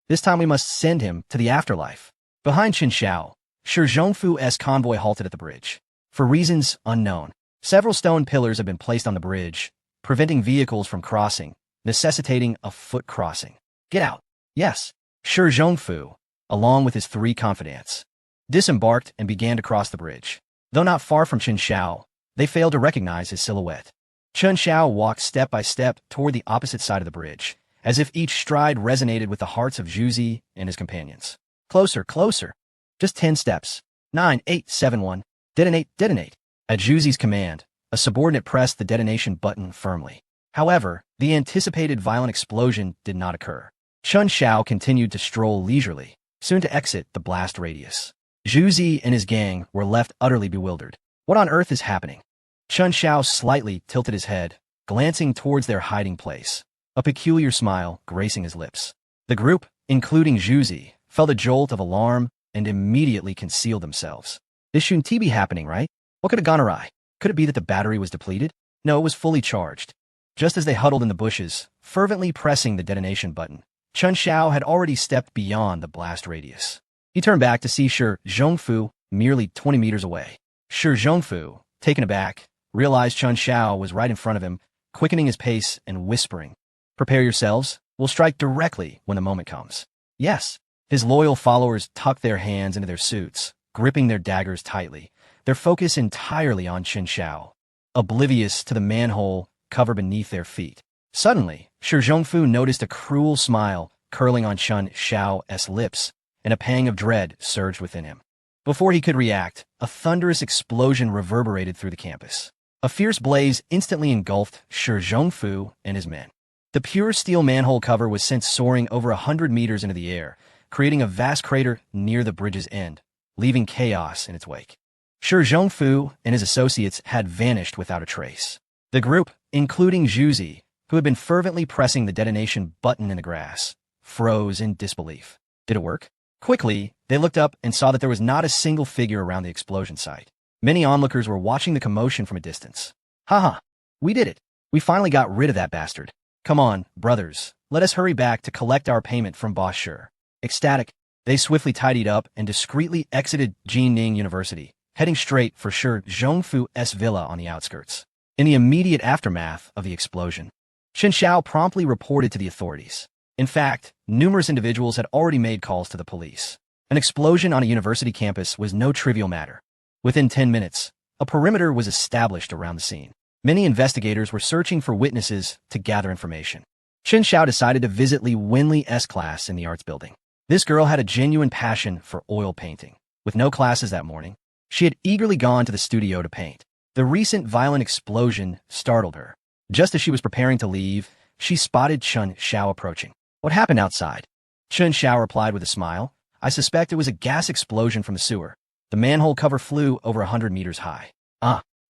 This time we must send him to the afterlife. Behind Qin Shao, Shi Zhongfu's convoy halted at the bridge. For reasons unknown, several stone pillars have been placed on the bridge, preventing vehicles from crossing, necessitating a foot crossing. Get out. Yes. Shi Zhongfu, along with his 3 confidants, disembarked and began to cross the bridge. Though not far from Qin Shao, they failed to recognize his silhouette. Qin Shao walked step by step toward the opposite side of the bridge, as if each stride resonated with the hearts of Zhuzi and his companions. Closer, closer. Just 10 steps. 9, 8, 7, 1. Detonate, detonate. At Zhuzi's command, a subordinate pressed the detonation button firmly. However, the anticipated violent explosion did not occur. Qin Shao continued to stroll leisurely, soon to exit the blast radius. Zhuzi and his gang were left utterly bewildered. What on earth is happening? Qin Shao slightly tilted his head, glancing towards their hiding place, a peculiar smile gracing his lips. The group, including Zhuzi, felt a jolt of alarm and immediately concealed themselves. This shouldn't be happening, right? What could have gone awry? Could it be that the battery was depleted? No, it was fully charged. Just as they huddled in the bushes, fervently pressing the detonation button, Qin Shao had already stepped beyond the blast radius. He turned back to see Shi Zhongfu merely 20 meters away. Shi Zhongfu, taken aback, realized Qin Shao was right in front of him, quickening his pace and whispering, "Prepare yourselves, we'll strike directly when the moment comes." Yes. His loyal followers tucked their hands into their suits, gripping their daggers tightly, their focus entirely on Qin Shao, oblivious to the manhole cover beneath their feet. Suddenly, Shi Zhongfu noticed a cruel smile curling on Qin Shao's lips, and a pang of dread surged within him. Before he could react, a thunderous explosion reverberated through the campus. A fierce blaze instantly engulfed Shi Zhongfu and his men. The pure steel manhole cover was sent soaring over 100 meters into the air, creating a vast crater near the bridge's end, leaving chaos in its wake. Shi Zhongfu and his associates had vanished without a trace. The group, including Zhuzi, who had been fervently pressing the detonation button in the grass, froze in disbelief. Did it work? Quickly, they looked up and saw that there was not a single figure around the explosion site. Many onlookers were watching the commotion from a distance. Haha, we did it. We finally got rid of that bastard. Come on, brothers, let us hurry back to collect our payment from Boss Shi. Ecstatic, they swiftly tidied up and discreetly exited Jining University, heading straight for Shi Zhongfu's villa on the outskirts. In the immediate aftermath of the explosion, Qin Shao promptly reported to the authorities. In fact, numerous individuals had already made calls to the police. An explosion on a university campus was no trivial matter. Within 10 minutes, a perimeter was established around the scene. Many investigators were searching for witnesses to gather information. Qin Shao decided to visit Li Wenli's class in the arts building. This girl had a genuine passion for oil painting. With no classes that morning, she had eagerly gone to the studio to paint. The recent violent explosion startled her. Just as she was preparing to leave, she spotted Qin Shao approaching. What happened outside? Qin Shao replied with a smile. I suspect it was a gas explosion from the sewer. The manhole cover flew over 100 meters high.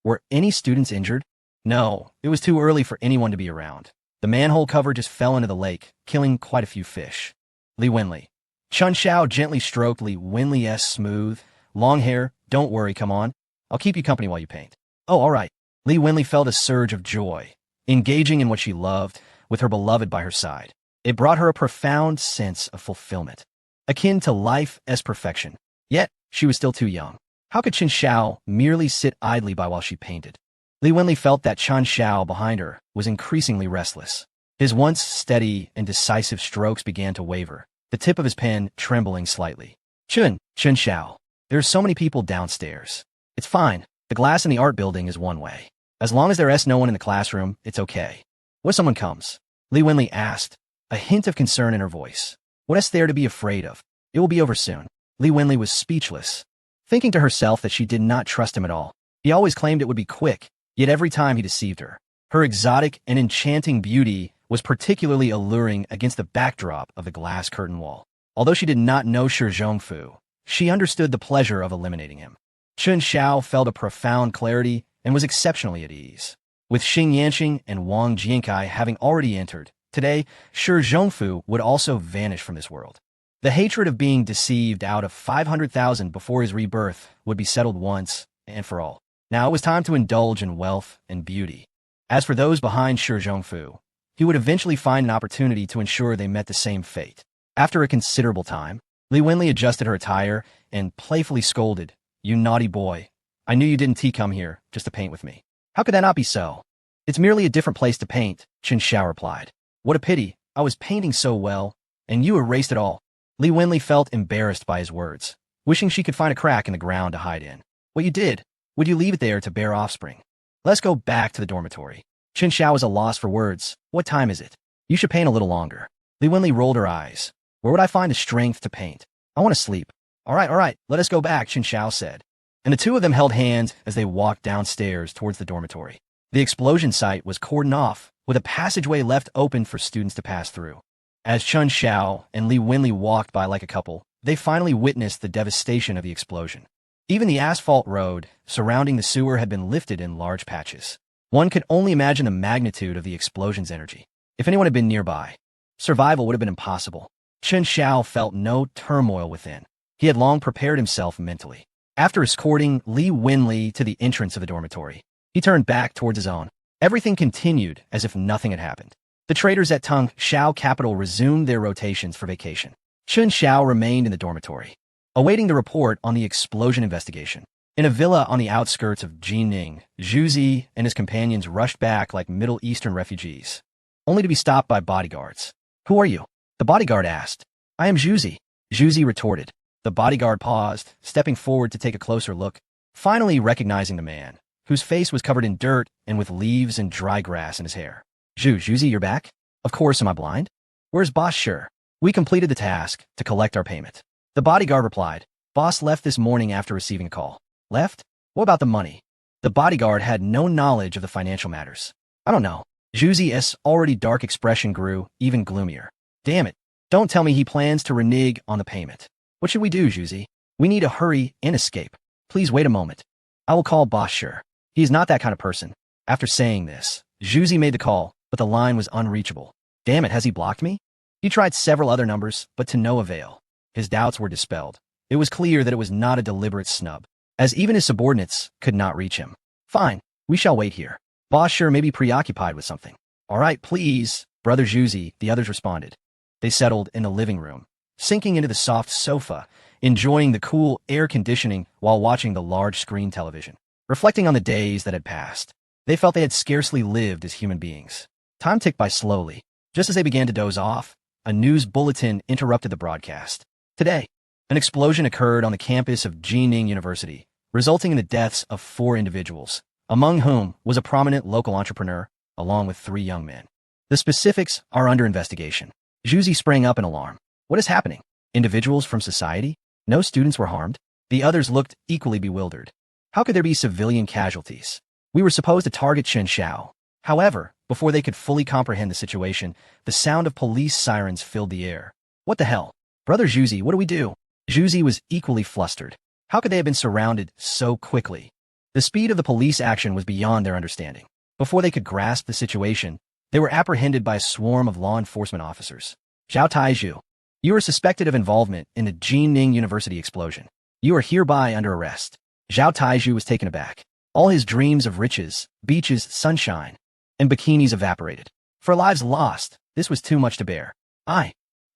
Were any students injured? No, it was too early for anyone to be around. The manhole cover just fell into the lake, killing quite a few fish. Li Wenli. Qin Shao gently stroked Li Wenli's smooth, long hair. Don't worry, come on. I'll keep you company while you paint. Oh, all right. Li Wenli felt a surge of joy, engaging in what she loved, with her beloved by her side. It brought her a profound sense of fulfillment, akin to life as perfection. Yet, she was still too young. How could Qin Shao merely sit idly by while she painted? Li Wenli felt that Qin Shao behind her was increasingly restless. His once steady and decisive strokes began to waver, the tip of his pen trembling slightly. Qin Shao, there are so many people downstairs. It's fine. The glass in the art building is one way. As long as there's no one in the classroom, it's okay. What if someone comes? Li Wenli asked, a hint of concern in her voice. What is there to be afraid of? It will be over soon. Li Wenli was speechless, thinking to herself that she did not trust him at all. He always claimed it would be quick, yet every time he deceived her. Her exotic and enchanting beauty was particularly alluring against the backdrop of the glass curtain wall. Although she did not know Shi Zhongfu, she understood the pleasure of eliminating him. Qin Shao felt a profound clarity and was exceptionally at ease. With Xing Yanqing and Wang Jiankai having already entered, today, Shi Zhongfu would also vanish from this world. The hatred of being deceived out of 500,000 before his rebirth would be settled once and for all. Now it was time to indulge in wealth and beauty. As for those behind Shi Zhongfu, he would eventually find an opportunity to ensure they met the same fate. After a considerable time, Li Wenli adjusted her attire and playfully scolded, "You naughty boy. I knew you didn't come here just to paint with me. How could that not be so?" "It's merely a different place to paint," Chen Xiao replied. "What a pity. I was painting so well, and you erased it all." Li Wenli felt embarrassed by his words, wishing she could find a crack in the ground to hide in. "What you did, would you leave it there to bear offspring? Let's go back to the dormitory." Chen Xiao was a loss for words. "What time is it? You should paint a little longer." Li Wenli rolled her eyes. "Where would I find the strength to paint? I want to sleep." All right, let us go back," Chen Xiao said. And the two of them held hands as they walked downstairs towards the dormitory. The explosion site was cordoned off, with a passageway left open for students to pass through. As Chen Xiao and Li Wenli walked by like a couple, they finally witnessed the devastation of the explosion. Even the asphalt road surrounding the sewer had been lifted in large patches. One could only imagine the magnitude of the explosion's energy. If anyone had been nearby, survival would have been impossible. Chen Xiao felt no turmoil within. He had long prepared himself mentally. After escorting Li Wenli to the entrance of the dormitory, he turned back towards his own. Everything continued as if nothing had happened. The traders at Tung Xiao Capital resumed their rotations for vacation. Chen Xiao remained in the dormitory, awaiting the report on the explosion investigation. In a villa on the outskirts of Jining, Zhu Zi and his companions rushed back like Middle Eastern refugees, only to be stopped by bodyguards. "Who are you?" the bodyguard asked. "I am Zhu Zi," Zhu Zi retorted. The bodyguard paused, stepping forward to take a closer look, finally recognizing the man, whose face was covered in dirt and with leaves and dry grass in his hair. Zhu Zi, you're back? Of course, am I blind? Where's Boss Sure? We completed the task to collect our payment. The bodyguard replied. Boss left this morning after receiving a call. Left? What about the money? The bodyguard had no knowledge of the financial matters. I don't know. Zhu Zi's already dark expression grew even gloomier. Damn it. Don't tell me he plans to renege on the payment. What should we do, Zhu Zi? We need to hurry and escape. Please wait a moment. I will call Boss Sure. He is not that kind of person. After saying this, Zhu Zi made the call, but the line was unreachable. Damn it, has he blocked me? He tried several other numbers, but to no avail. His doubts were dispelled. It was clear that it was not a deliberate snub, as even his subordinates could not reach him. Fine, we shall wait here. Boss Sure may be preoccupied with something. All right, please, Brother Zhu Zi, the others responded. They settled in the living room, sinking into the soft sofa, enjoying the cool air conditioning while watching the large screen television. Reflecting on the days that had passed, they felt they had scarcely lived as human beings. Time ticked by slowly. Just as they began to doze off, a news bulletin interrupted the broadcast. Today, an explosion occurred on the campus of Jining University, resulting in the deaths of 4 individuals, among whom was a prominent local entrepreneur, along with 3 young men. The specifics are under investigation. Zhu Zi sprang up in alarm. What is happening? Individuals from society? No students were harmed? The others looked equally bewildered. How could there be civilian casualties? We were supposed to target Chen Xiao. However, before they could fully comprehend the situation, the sound of police sirens filled the air. What the hell? Brother Zhu Zi, what do we do? Zhu Zi was equally flustered. How could they have been surrounded so quickly? The speed of the police action was beyond their understanding. Before they could grasp the situation, they were apprehended by a swarm of law enforcement officers. Zhao Taizhu, you are suspected of involvement in the Jining University explosion. You are hereby under arrest. Zhao Taizhu was taken aback. All his dreams of riches, beaches, sunshine, and bikinis evaporated. For lives lost, this was too much to bear. I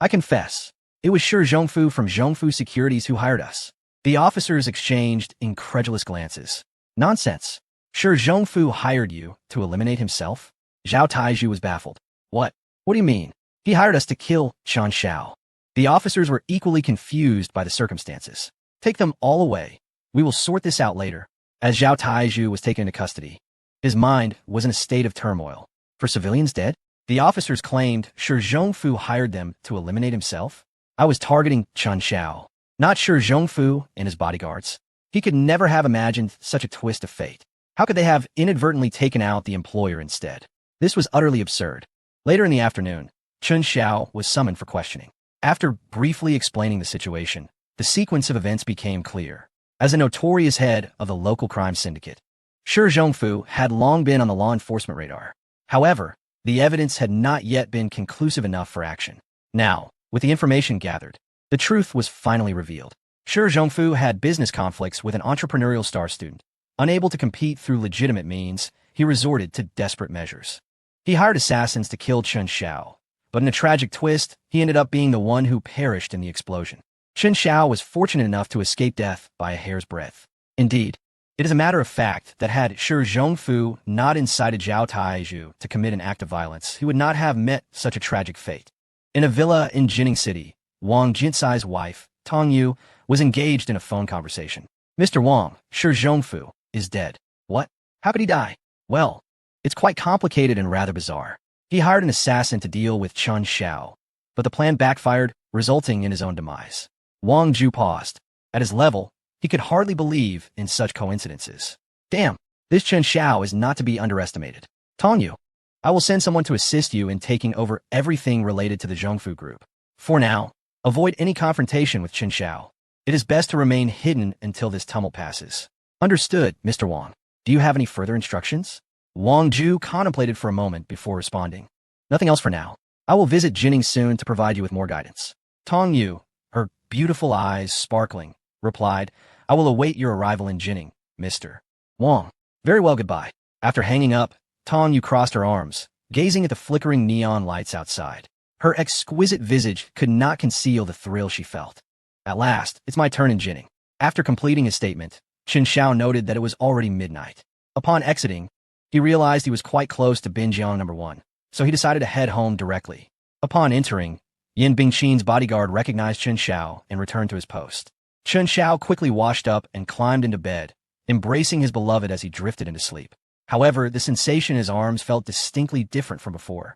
confess, it was Shi Zhongfu from Zhongfu Securities who hired us. The officers exchanged incredulous glances. Nonsense. Shi Zhongfu hired you to eliminate himself? Zhao Taizhu was baffled. What? What do you mean? He hired us to kill Chen Xiao. The officers were equally confused by the circumstances. Take them all away. We will sort this out later. As Zhao Taizhu was taken into custody, his mind was in a state of turmoil. For civilians dead? The officers claimed Shi Zhongfu hired them to eliminate himself. I was targeting Chen Xiao, not Shi Zhongfu and his bodyguards. He could never have imagined such a twist of fate. How could they have inadvertently taken out the employer instead? This was utterly absurd. Later in the afternoon, Chen Xiao was summoned for questioning. After briefly explaining the situation, the sequence of events became clear. As a notorious head of the local crime syndicate, Shi Zhongfu had long been on the law enforcement radar. However, the evidence had not yet been conclusive enough for action. Now, with the information gathered, the truth was finally revealed. Shi Zhongfu had business conflicts with an entrepreneurial star student. Unable to compete through legitimate means, he resorted to desperate measures. He hired assassins to kill Chen Xiao, But in a tragic twist, he ended up being the one who perished in the explosion. Chen Xiao was fortunate enough to escape death by a hair's breadth. Indeed, it is a matter of fact that had Shi Zhongfu not incited Zhao Taizhu to commit an act of violence, he would not have met such a tragic fate. In a villa in Jining City, Wang Jinsai's wife, Tong Yu, was engaged in a phone conversation. Mr. Wang, Shi Zhongfu, is dead. What? How could he die? Well, it's quite complicated and rather bizarre. He hired an assassin to deal with Chen Xiao, but the plan backfired, resulting in his own demise. Wang Ju paused. At his level, he could hardly believe in such coincidences. Damn, this Chen Xiao is not to be underestimated. Tong Yu, I will send someone to assist you in taking over everything related to the Zhongfu group. For now, avoid any confrontation with Chen Xiao. It is best to remain hidden until this tumult passes. Understood, Mr. Wang. Do you have any further instructions? Wang Ju contemplated for a moment before responding. Nothing else for now. I will visit Jining soon to provide you with more guidance. Tong Yu, her beautiful eyes sparkling, replied, I will await your arrival in Jining, Mr. Wang. Very well, goodbye. After hanging up, Tong Yu crossed her arms, gazing at the flickering neon lights outside. Her exquisite visage could not conceal the thrill she felt. At last, it's my turn in Jining. After completing his statement, Chen Xiao noted that it was already midnight. Upon exiting, he realized he was quite close to Binjiang No. 1, so he decided to head home directly. Upon entering, Yin Bingqin's bodyguard recognized Chen Xiao and returned to his post. Chen Xiao quickly washed up and climbed into bed, embracing his beloved as he drifted into sleep. However, the sensation in his arms felt distinctly different from before.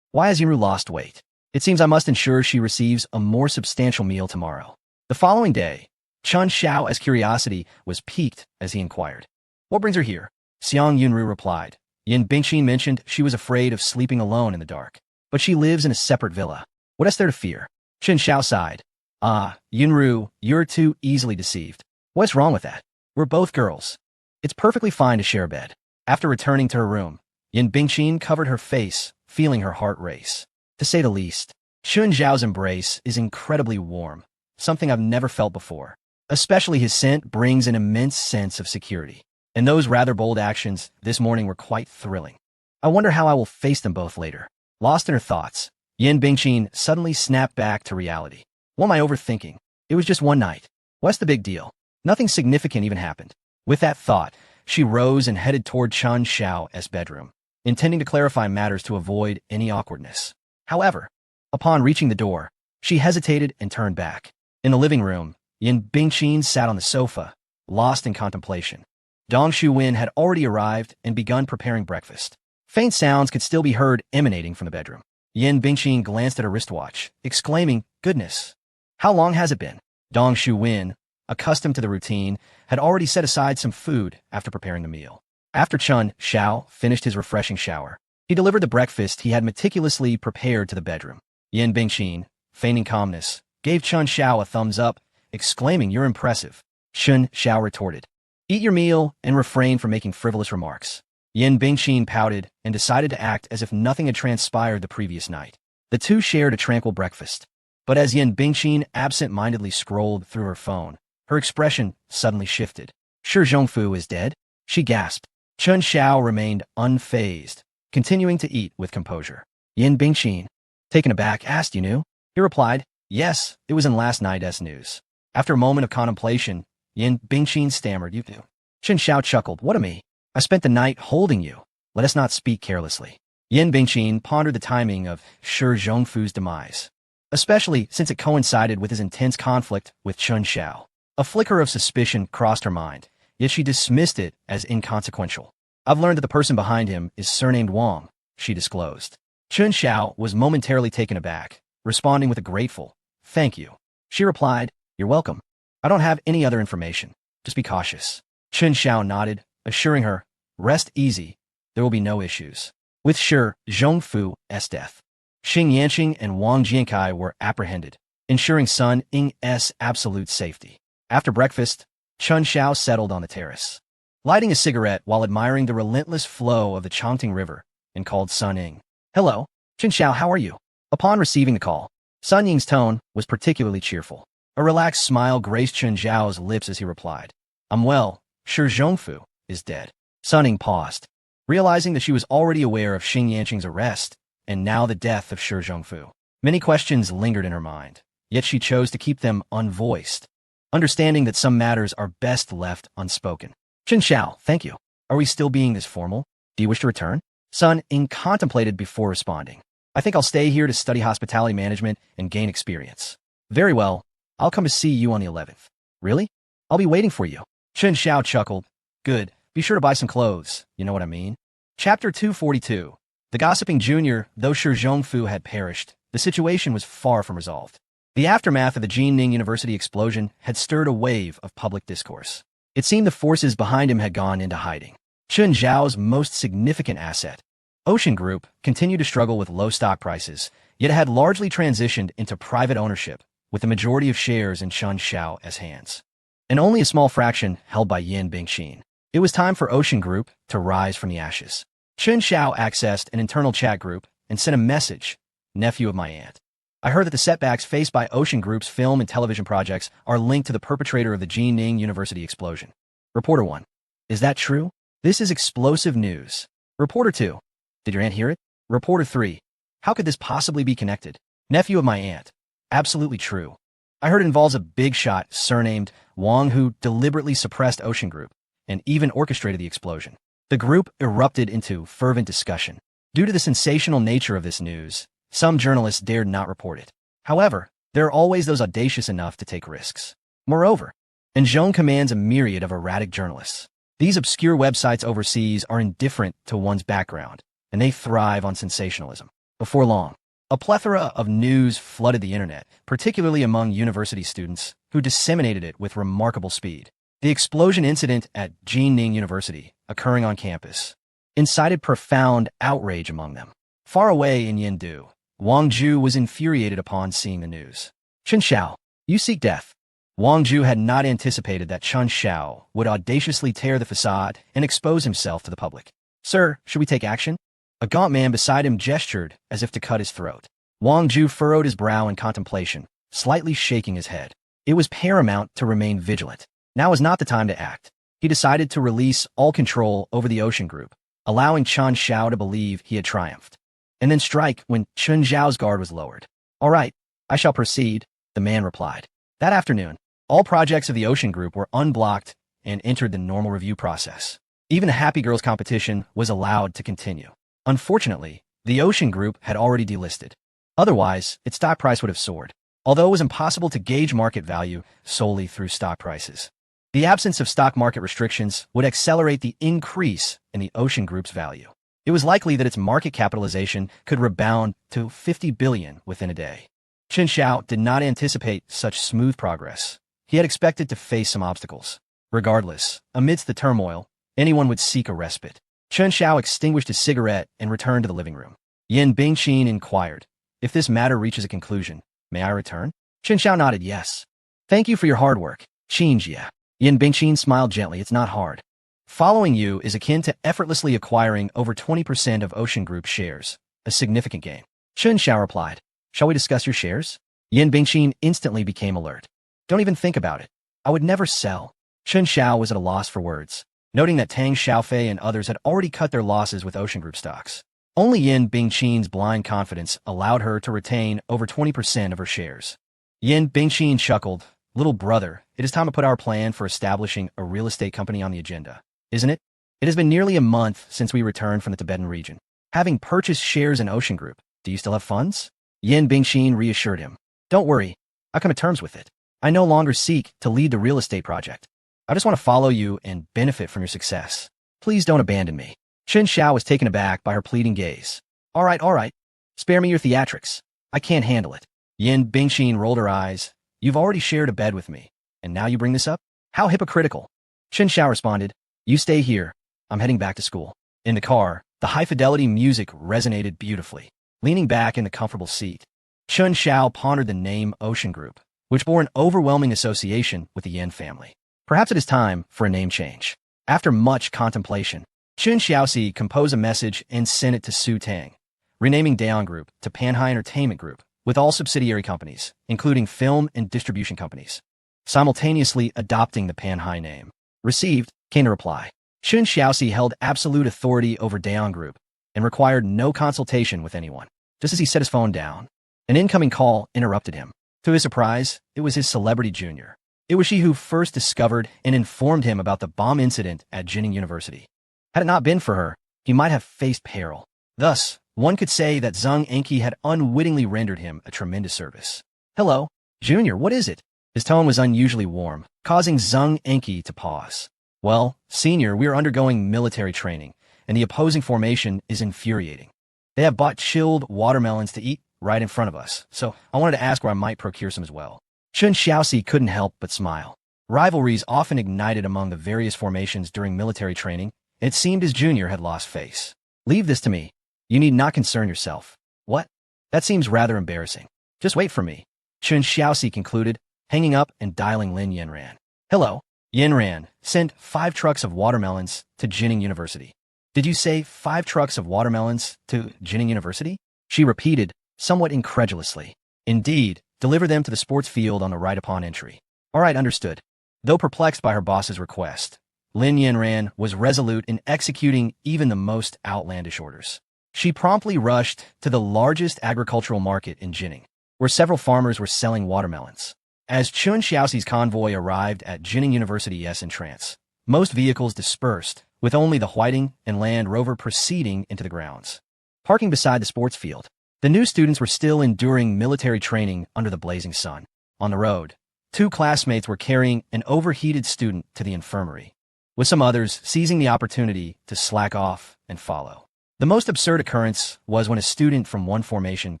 Why has Yinru lost weight? It seems I must ensure she receives a more substantial meal tomorrow. The following day, Chen Xiao's curiosity was piqued as he inquired. What brings her here? Xiang Yunru replied. Yin Bingqin mentioned she was afraid of sleeping alone in the dark, but she lives in a separate villa. What is there to fear? Chen Xiao sighed. Ah, Yunru, you're too easily deceived. What's wrong with that? We're both girls. It's perfectly fine to share a bed. After returning to her room, Yin Bingqin covered her face, feeling her heart race. To say the least, Chen Xiao's embrace is incredibly warm, something I've never felt before. Especially his scent brings an immense sense of security. And those rather bold actions this morning were quite thrilling. I wonder how I will face them both later. Lost in her thoughts, Yin Bingqin suddenly snapped back to reality. What am I overthinking? It was just one night. What's the big deal? Nothing significant even happened. With that thought, she rose and headed toward Chen Xiao's bedroom, intending to clarify matters to avoid any awkwardness. However, upon reaching the door, she hesitated and turned back. In the living room, Yin Bingqin sat on the sofa, lost in contemplation. Dong Shuwen had already arrived and begun preparing breakfast. Faint sounds could still be heard emanating from the bedroom. Yin Bingqin glanced at her wristwatch, exclaiming, Goodness! How long has it been? Dong Shuwen, accustomed to the routine, had already set aside some food after preparing the meal. After Chen Xiao finished his refreshing shower, he delivered the breakfast he had meticulously prepared to the bedroom. Yin Bingqin, feigning calmness, gave Chen Xiao a thumbs up, exclaiming, You're impressive. Chen Xiao retorted, Eat your meal and refrain from making frivolous remarks. Yin Bingqin pouted and decided to act as if nothing had transpired the previous night. The two shared a tranquil breakfast. But as Yin Bingqin absent-mindedly scrolled through her phone, her expression suddenly shifted. Shi Zhongfu is dead? She gasped. Chen Xiao remained unfazed, continuing to eat with composure. Yin Bingqin, taken aback, asked, You knew? He replied, Yes, it was in last night's news. After a moment of contemplation, Yin Bingqin stammered, You do. Chen Xiao chuckled, What a me? I spent the night holding you. Let us not speak carelessly. Yin Bingqin pondered the timing of Shi Zhongfu's demise, especially since it coincided with his intense conflict with Chen Xiao. A flicker of suspicion crossed her mind, yet she dismissed it as inconsequential. I've learned that the person behind him is surnamed Wang, she disclosed. Chen Xiao was momentarily taken aback, responding with a grateful, Thank you. She replied, You're welcome. I don't have any other information. Just be cautious. Chen Xiao nodded, assuring her, Rest easy. There will be no issues. With Shi Zhongfu's death, Xing Yanqing and Wang Jiankai were apprehended, ensuring Sun Ying's absolute safety. After breakfast, Chen Xiao settled on the terrace, lighting a cigarette while admiring the relentless flow of the Chongting River, and called Sun Ying. Hello, Chen Xiao, how are you? Upon receiving the call, Sun Ying's tone was particularly cheerful. A relaxed smile graced Chen Xiao's lips as he replied, I'm well. Shi Zhongfu is dead. Sun Ying paused. Realizing that she was already aware of Xing Yanqing's arrest, and now the death of Shi Zhongfu. Many questions lingered in her mind, yet she chose to keep them unvoiced, understanding that some matters are best left unspoken. Chen Xiao, thank you. Are we still being this formal? Do you wish to return? Sun Ying contemplated before responding. I think I'll stay here to study hospitality management and gain experience. Very well. I'll come to see you on the 11th. Really? I'll be waiting for you. Chen Xiao chuckled. Good. Be sure to buy some clothes. You know what I mean? Chapter 242. The gossiping junior, though Shi Zhongfu had perished, the situation was far from resolved. The aftermath of the Jining University explosion had stirred a wave of public discourse. It seemed the forces behind him had gone into hiding. Chen Zhao's most significant asset, Ocean Group, continued to struggle with low stock prices, yet it had largely transitioned into private ownership, with the majority of shares in Chen Xiao's hands, and only a small fraction held by Yin Bingqin. It was time for Ocean Group to rise from the ashes. Chen Xiao accessed an internal chat group and sent a message, nephew of my aunt. I heard that the setbacks faced by Ocean Group's film and television projects are linked to the perpetrator of the Jining University explosion. Reporter 1. Is that true? This is explosive news. Reporter 2. Did your aunt hear it? Reporter 3. How could this possibly be connected? Nephew of my aunt. Absolutely true. I heard it involves a big shot surnamed Wang who deliberately suppressed Ocean Group and even orchestrated the explosion. The group erupted into fervent discussion. Due to the sensational nature of this news, some journalists dared not report it. However, there are always those audacious enough to take risks. Moreover, Zhong commands a myriad of erratic journalists. These obscure websites overseas are indifferent to one's background, and they thrive on sensationalism. Before long, a plethora of news flooded the internet, particularly among university students, who disseminated it with remarkable speed. The explosion incident at Jining University, occurring on campus, incited profound outrage among them. Far away in Yindu, Wang Ju was infuriated upon seeing the news. Chen Xiao, you seek death. Wang Ju had not anticipated that Chen Xiao would audaciously tear the facade and expose himself to the public. Sir, should we take action? A gaunt man beside him gestured as if to cut his throat. Wang Ju furrowed his brow in contemplation, slightly shaking his head. It was paramount to remain vigilant. Now was not the time to act. He decided to release all control over the Ocean Group, allowing Chen Xiao to believe he had triumphed, and then strike when Chen Xiao's guard was lowered. All right, I shall proceed, the man replied. That afternoon, all projects of the Ocean Group were unblocked and entered the normal review process. Even the Happy Girls competition was allowed to continue. Unfortunately, the Ocean Group had already delisted. Otherwise, its stock price would have soared, although it was impossible to gauge market value solely through stock prices. The absence of stock market restrictions would accelerate the increase in the Ocean Group's value. It was likely that its market capitalization could rebound to 50 billion within a day. Chen Xiao did not anticipate such smooth progress. He had expected to face some obstacles. Regardless, amidst the turmoil, anyone would seek a respite. Chen Xiao extinguished his cigarette and returned to the living room. Yin Bingqin inquired, if this matter reaches a conclusion, may I return? Chen Xiao nodded yes. Thank you for your hard work, Qinjia. Yin Bingqin smiled gently. It's not hard. Following you is akin to effortlessly acquiring over 20% of Ocean Group shares, a significant gain. Chen Xiao replied, shall we discuss your shares? Yin Bingqin instantly became alert. Don't even think about it. I would never sell. Chen Xiao was at a loss for words, noting that Tang Xiaofei and others had already cut their losses with Ocean Group stocks. Only Yin Bingqin's blind confidence allowed her to retain over 20% of her shares. Yin Bingqin chuckled, little brother, it is time to put our plan for establishing a real estate company on the agenda, isn't it? It has been nearly a month since we returned from the Tibetan region. Having purchased shares in Ocean Group, do you still have funds? Yin Bingqin reassured him. Don't worry, I'll come to terms with it. I no longer seek to lead the real estate project. I just want to follow you and benefit from your success. Please don't abandon me. Chen Xiao was taken aback by her pleading gaze. All right. Spare me your theatrics. I can't handle it. Yin Bingqin rolled her eyes. You've already shared a bed with me, and now you bring this up? How hypocritical. Chen Xiao responded, you stay here. I'm heading back to school. In the car, the high-fidelity music resonated beautifully. Leaning back in the comfortable seat, Chen Xiao pondered the name Ocean Group, which bore an overwhelming association with the Yin family. Perhaps it is time for a name change. After much contemplation, Chen Xiaoxi composed a message and sent it to Su Tang, renaming Daon Group to Panhai Entertainment Group, with all subsidiary companies, including film and distribution companies, simultaneously adopting the Panhai name. Received, came the reply. Chen Xiaoxi held absolute authority over Daon Group and required no consultation with anyone. just as he set his phone down. An incoming call interrupted him. To his surprise, it was his celebrity junior. It was she who first discovered and informed him about the bomb incident at Jining University. Had it not been for her, he might have faced peril. Thus, one could say that Zhang Enki had unwittingly rendered him a tremendous service. Hello, Junior, what is it? His tone was unusually warm, causing Zhang Enki to pause. Well, Senior, we are undergoing military training, and the opposing formation is infuriating. They have bought chilled watermelons to eat right in front of us, so I wanted to ask where I might procure some as well. Chun Xiaoxi couldn't help but smile. Rivalries often ignited among the various formations during military training, and it seemed his junior had lost face. Leave this to me. You need not concern yourself. What? That seems rather embarrassing. Just wait for me. Chun Xiaoxi concluded, hanging up and dialing Lin Yanran. Hello. Yanran, send 5 trucks of watermelons to Jining University. Did you say 5 trucks of watermelons to Jining University? She repeated, somewhat incredulously. Indeed, deliver them to the sports field on the right upon entry. All right, understood. Though perplexed by her boss's request, Lin Yanran was resolute in executing even the most outlandish orders. She promptly rushed to the largest agricultural market in Jining, where several farmers were selling watermelons. As Chun Xiaoxi's convoy arrived at Jining University's entrance, most vehicles dispersed, with only the Whiting and Land Rover proceeding into the grounds. Parking beside the sports field, the new students were still enduring military training under the blazing sun. On the road, 2 classmates were carrying an overheated student to the infirmary, with some others seizing the opportunity to slack off and follow. The most absurd occurrence was when a student from one formation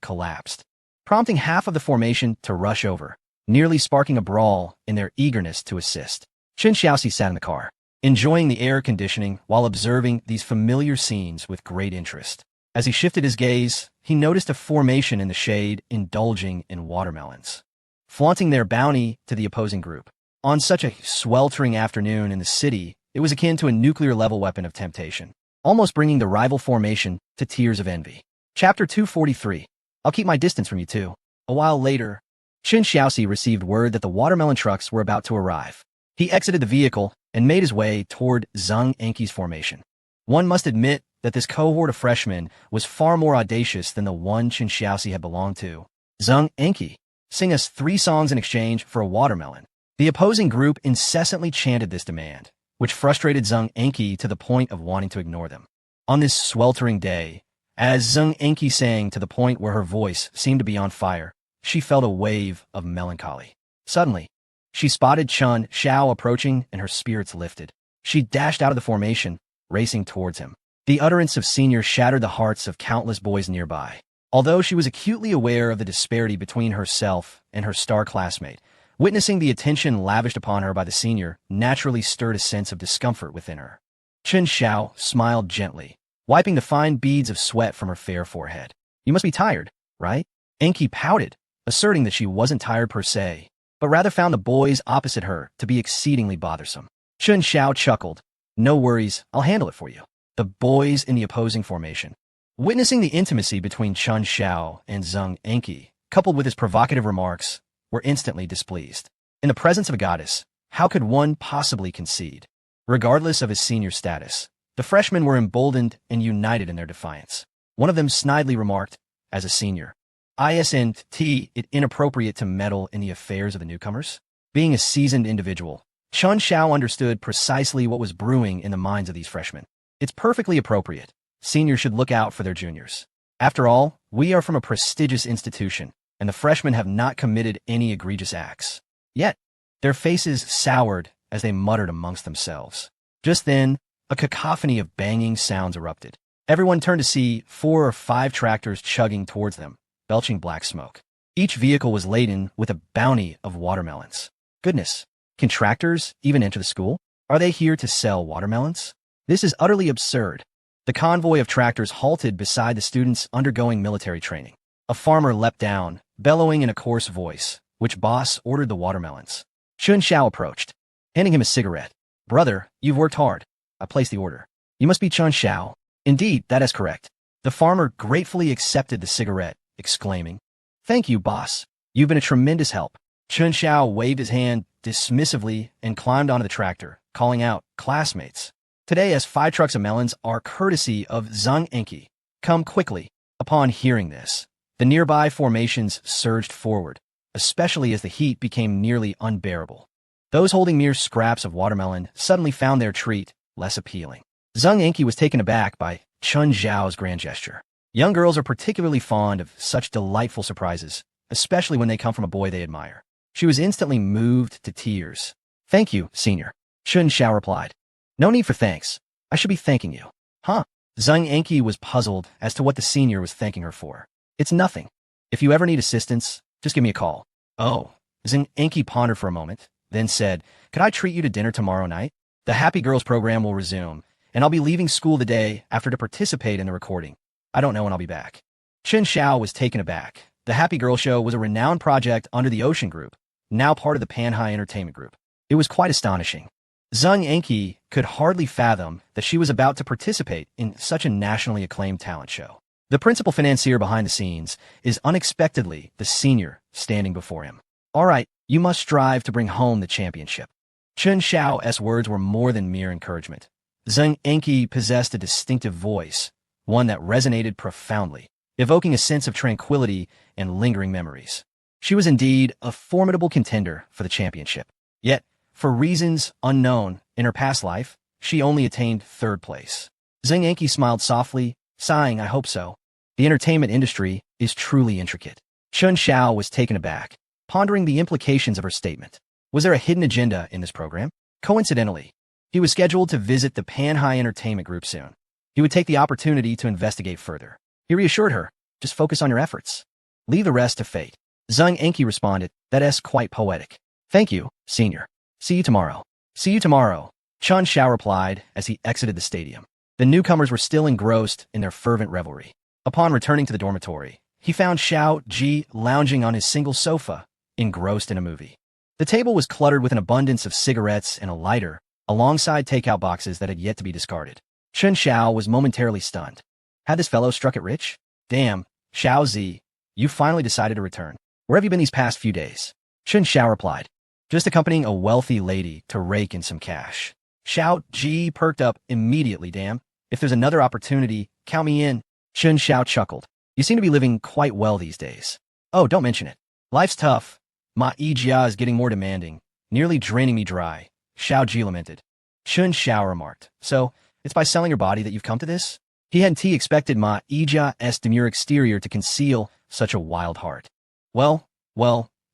collapsed, prompting half of the formation to rush over, nearly sparking a brawl in their eagerness to assist. Chun Xiaoxi sat in the car, enjoying the air conditioning while observing these familiar scenes with great interest. As he shifted his gaze, he noticed a formation in the shade indulging in watermelons, flaunting their bounty to the opposing group. On such a sweltering afternoon in the city, it was akin to a nuclear-level weapon of temptation, almost bringing the rival formation to tears of envy. Chapter 243. I'll keep my distance from you two. A while later, Chun Xiaoxi received word that the watermelon trucks were about to arrive. He exited the vehicle and made his way toward Zhang Enki's formation. One must admit that this cohort of freshmen was far more audacious than the one Chun Xiaoxi had belonged to. Zhang Enki, sing us 3 songs in exchange for a watermelon. The opposing group incessantly chanted this demand, which frustrated Zhang Enki to the point of wanting to ignore them. On this sweltering day, as Zhang Enki sang to the point where her voice seemed to be on fire, she felt a wave of melancholy. Suddenly, she spotted Chun Xiao approaching and her spirits lifted. She dashed out of the formation, racing towards him. The utterance of Senior shattered the hearts of countless boys nearby. Although she was acutely aware of the disparity between herself and her star classmate, witnessing the attention lavished upon her by the Senior naturally stirred a sense of discomfort within her. Chun Xiao smiled gently, wiping the fine beads of sweat from her fair forehead. You must be tired, right? Enki pouted, asserting that she wasn't tired per se, but rather found the boys opposite her to be exceedingly bothersome. Chun Xiao chuckled. No worries, I'll handle it for you. The boys in the opposing formation, witnessing the intimacy between Chun Xiao and Zhang Enki, coupled with his provocative remarks, were instantly displeased. In the presence of a goddess, how could one possibly concede? Regardless of his senior status, the freshmen were emboldened and united in their defiance. One of them snidely remarked, as a senior, Isn't it inappropriate to meddle in the affairs of the newcomers? Being a seasoned individual, Chun Xiao understood precisely what was brewing in the minds of these freshmen. It's perfectly appropriate. Seniors should look out for their juniors. After all, we are from a prestigious institution, and the freshmen have not committed any egregious acts. Yet, their faces soured as they muttered amongst themselves. Just then, a cacophony of banging sounds erupted. Everyone turned to see 4 or 5 tractors chugging towards them, belching black smoke. Each vehicle was laden with a bounty of watermelons. Goodness, can tractors even enter the school? Are they here to sell watermelons? This is utterly absurd. The convoy of tractors halted beside the students undergoing military training. A farmer leapt down, bellowing in a coarse voice, which boss ordered the watermelons. Chun Xiao approached, handing him a cigarette. Brother, you've worked hard. I placed the order. You must be Chun Xiao. Indeed, that is correct. The farmer gratefully accepted the cigarette, exclaiming, Thank you, boss. You've been a tremendous help. Chun Xiao waved his hand dismissively and climbed onto the tractor, calling out, Classmates, today as 5 trucks of melons are courtesy of Zhang Enki. Come quickly. Upon hearing this, the nearby formations surged forward, especially as the heat became nearly unbearable. Those holding mere scraps of watermelon suddenly found their treat less appealing. Zheng Enki was taken aback by Chun Zhao's grand gesture. Young girls are particularly fond of such delightful surprises, especially when they come from a boy they admire. She was instantly moved to tears. "Thank you, senior," Chun Zhao replied. "No need for thanks. I should be thanking you." "Huh?" Zheng Enki was puzzled as to what the senior was thanking her for. "It's nothing. If you ever need assistance, just give me a call." "Oh." Zheng Enki pondered for a moment, then said, "Could I treat you to dinner tomorrow night? The Happy Girls program will resume, and I'll be leaving school the day after to participate in the recording. I don't know when I'll be back." Chun Xiao was taken aback. The Happy Girl Show was a renowned project under the Ocean Group, now part of the Panhai Entertainment Group. It was quite astonishing. Zheng Enki could hardly fathom that she was about to participate in such a nationally acclaimed talent show. The principal financier behind the scenes is unexpectedly the senior standing before him. "All right, you must strive to bring home the championship." Chun Xiao's words were more than mere encouragement. Zheng Enki possessed a distinctive voice, one that resonated profoundly, evoking a sense of tranquility and lingering memories. She was indeed a formidable contender for the championship. Yet, for reasons unknown in her past life, she only attained third place. Zheng Enki smiled softly, sighing, "I hope so. The entertainment industry is truly intricate." Chun Xiao was taken aback, pondering the implications of her statement. Was there a hidden agenda in this program? Coincidentally, he was scheduled to visit the Panhai Entertainment Group soon. He would take the opportunity to investigate further. He reassured her, "Just focus on your efforts. Leave the rest to fate." Zheng Enki responded, "That's quite poetic. Thank you, senior. See you tomorrow." "See you tomorrow," Chun Xiao replied as he exited the stadium. The newcomers were still engrossed in their fervent revelry. Upon returning to the dormitory, he found Xiao Ji lounging on his single sofa, engrossed in a movie. The table was cluttered with an abundance of cigarettes and a lighter, alongside takeout boxes that had yet to be discarded. Chun Xiao was momentarily stunned. Had this fellow struck it rich? "Damn, Xiao Zi, you finally decided to return. Where have you been these past few days?" Chun Xiao replied, "Just accompanying a wealthy lady to rake in some cash." Xiao Ji perked up immediately. "Damn, if there's another opportunity, count me in." Chun Xiao chuckled. "You seem to be living quite well these days." "Oh, don't mention it. Life's tough. Ma Yijia is getting more demanding, nearly draining me dry," Xiao Ji lamented. Chun Xiao remarked, "So, it's by selling your body that you've come to this?" He hadn't expected Ma Yijia's demure exterior to conceal such a wild heart. Well,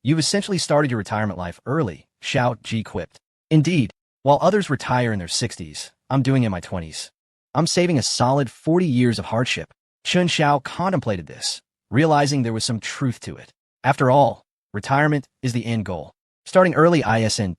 you've essentially started your retirement life early," Xiao Ji quipped. "Indeed, while others retire in their 60s, I'm doing it in my 20s. I'm saving a solid 40 years of hardship." Chun Xiao contemplated this, realizing there was some truth to it. After all, retirement is the end goal. Starting early isn't